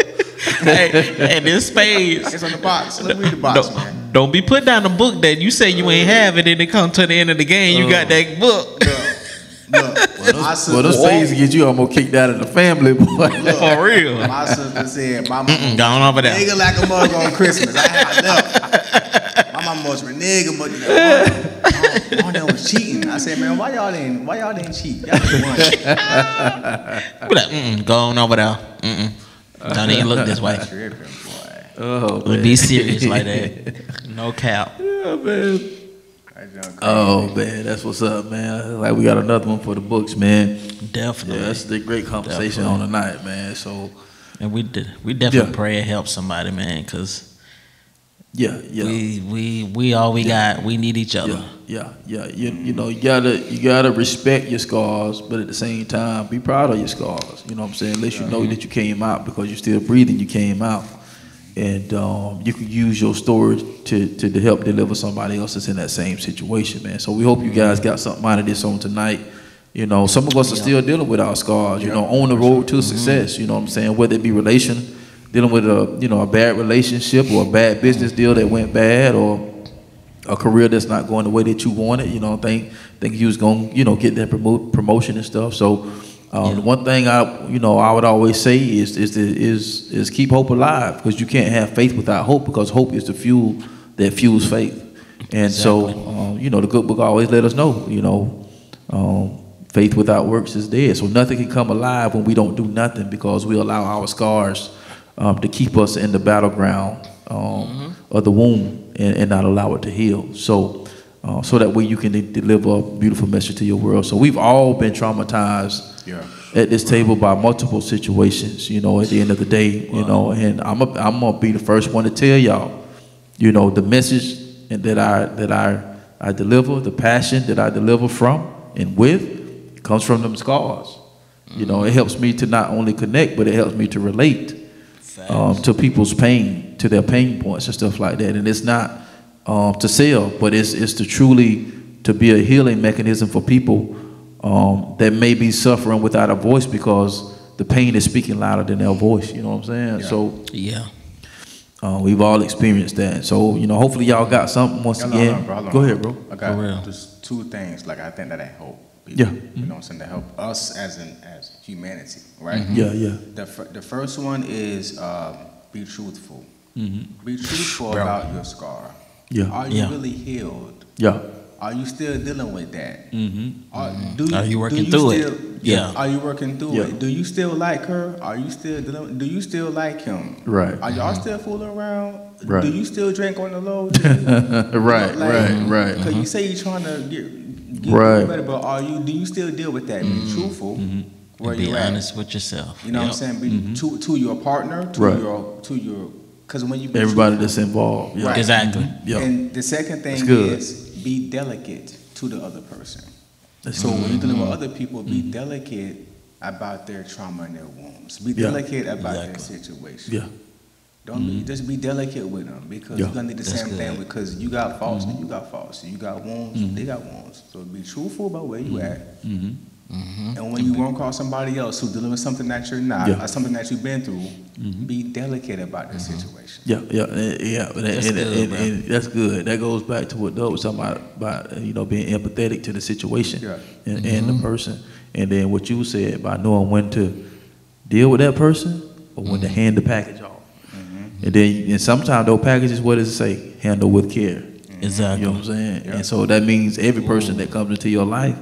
hey, this spades. it's on the box. Let me read the box, man. Don't be put down a book that you say you ain't have it, and it come to the end of the game, you got that book. Well, those spades get you almost kicked out of the family, boy. For real. My sister said, my mama gone over there. nigga like a mug on Christmas. I had left. My mama was reneging, but oh, that was cheating. I said, man, why y'all didn't cheat? Y'all didn't won. Be like, go on over there. Don't even look this way. Tripping, boy. Oh, We'll be serious like that. No cap. yeah, man. Oh man, that's what's up, man. Like we got another one for the books, man. Definitely. Yeah, that's the great conversation on the night, man. So, and we definitely pray and help somebody, man, because we all we got. We need each other. Yeah. You know, you gotta respect your scars, but at the same time, be proud of your scars. You know what I'm saying? At least you know that you came out because you're still breathing. You came out, and you can use your story to help deliver somebody else that's in that same situation, man. So we hope you guys got something out of this on tonight. You know, some of us are still dealing with our scars. You know, on the road to success. You know what I'm saying? Whether it be dealing with a bad relationship or a bad business deal that went bad, or a career that's not going the way that you wanted. You know, think you was gonna get that promotion and stuff. So the one thing I would always say is keep hope alive, because you can't have faith without hope, because hope is the fuel that fuels faith. And exactly. So the good book always let us know faith without works is dead. So nothing can come alive when we don't do nothing, because we allow our scars to keep us in the battleground of the wound and not allow it to heal. So that way you can deliver a beautiful message to your world. So we've all been traumatized at this table by multiple situations, at the end of the day, and I'm gonna be the first one to tell y'all, the message that I deliver, the passion that I deliver from and with, comes from them scars. It helps me to not only connect, but it helps me to relate to people's pain, to their pain points and stuff like that. And it's not to sell, but it's to truly to be a healing mechanism for people that may be suffering without a voice because the pain is speaking louder than their voice. You know what I'm saying? Yeah. So we've all experienced that. So hopefully y'all got something once again. Go ahead, bro. I got just two things. Like I think that help people. Yeah. You know what I'm saying? To help us as humanity, right? Yeah. The first one is be truthful. Be truthful about your scar. Yeah. Are you really healed? Yeah. Are you still dealing with that? Are you working through it? Yeah. Are you working through it? Do you still like her? Are you still dealing? Do you still like him? Right. Are y'all still fooling around? Right. Do you still drink on the low? Right. Because you say you're trying to get better, but do you still deal with that? Be truthful. Where be you honest with yourself. You know what I'm saying? Be to your partner, to your. Because when you everybody that's involved, right. Exactly. And the second thing is be delicate to the other person. So when you're dealing with other people, be delicate about their trauma and their wounds. Be delicate about their situation. Yeah. Don't just be delicate with them because you're gonna need the same thing because you got faults and you got faults. You got wounds, they got wounds. So be truthful about where you at. And when you run across somebody else who's dealing with something that you're not, or something that you've been through, be delicate about the situation. And that's good. That goes back to what Doug was talking about being empathetic to the situation and the person. And then what you said about knowing when to deal with that person or when to hand the package off. And sometimes those packages, what does it say? Handle with care. Exactly. You know what I'm saying? And so that means every person that comes into your life,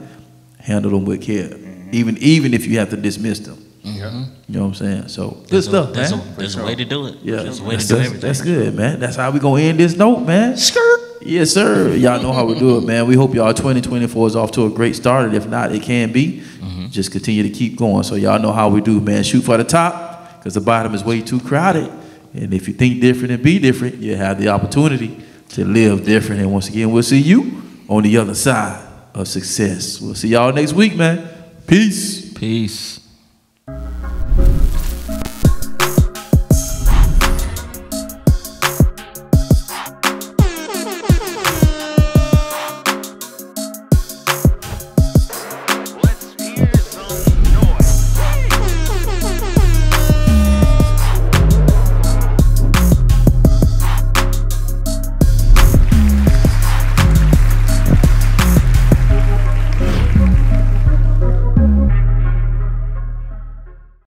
handle them with care, even if you have to dismiss them. You know what I'm saying? So good stuff, man. There's a way to do it. Yeah, there's a way to do everything. That's good, man. That's how we gonna end this note, man. Skirt. Yes, sir. Y'all know how we do it, man. We hope y'all 2024 is off to a great start. And if not, it can be. Just continue to keep going. So y'all know how we do, man. Shoot for the top because the bottom is way too crowded. And if you think different and be different, you have the opportunity to live different. And once again, we'll see you on the other side of success. We'll see y'all next week, man. Peace. Peace.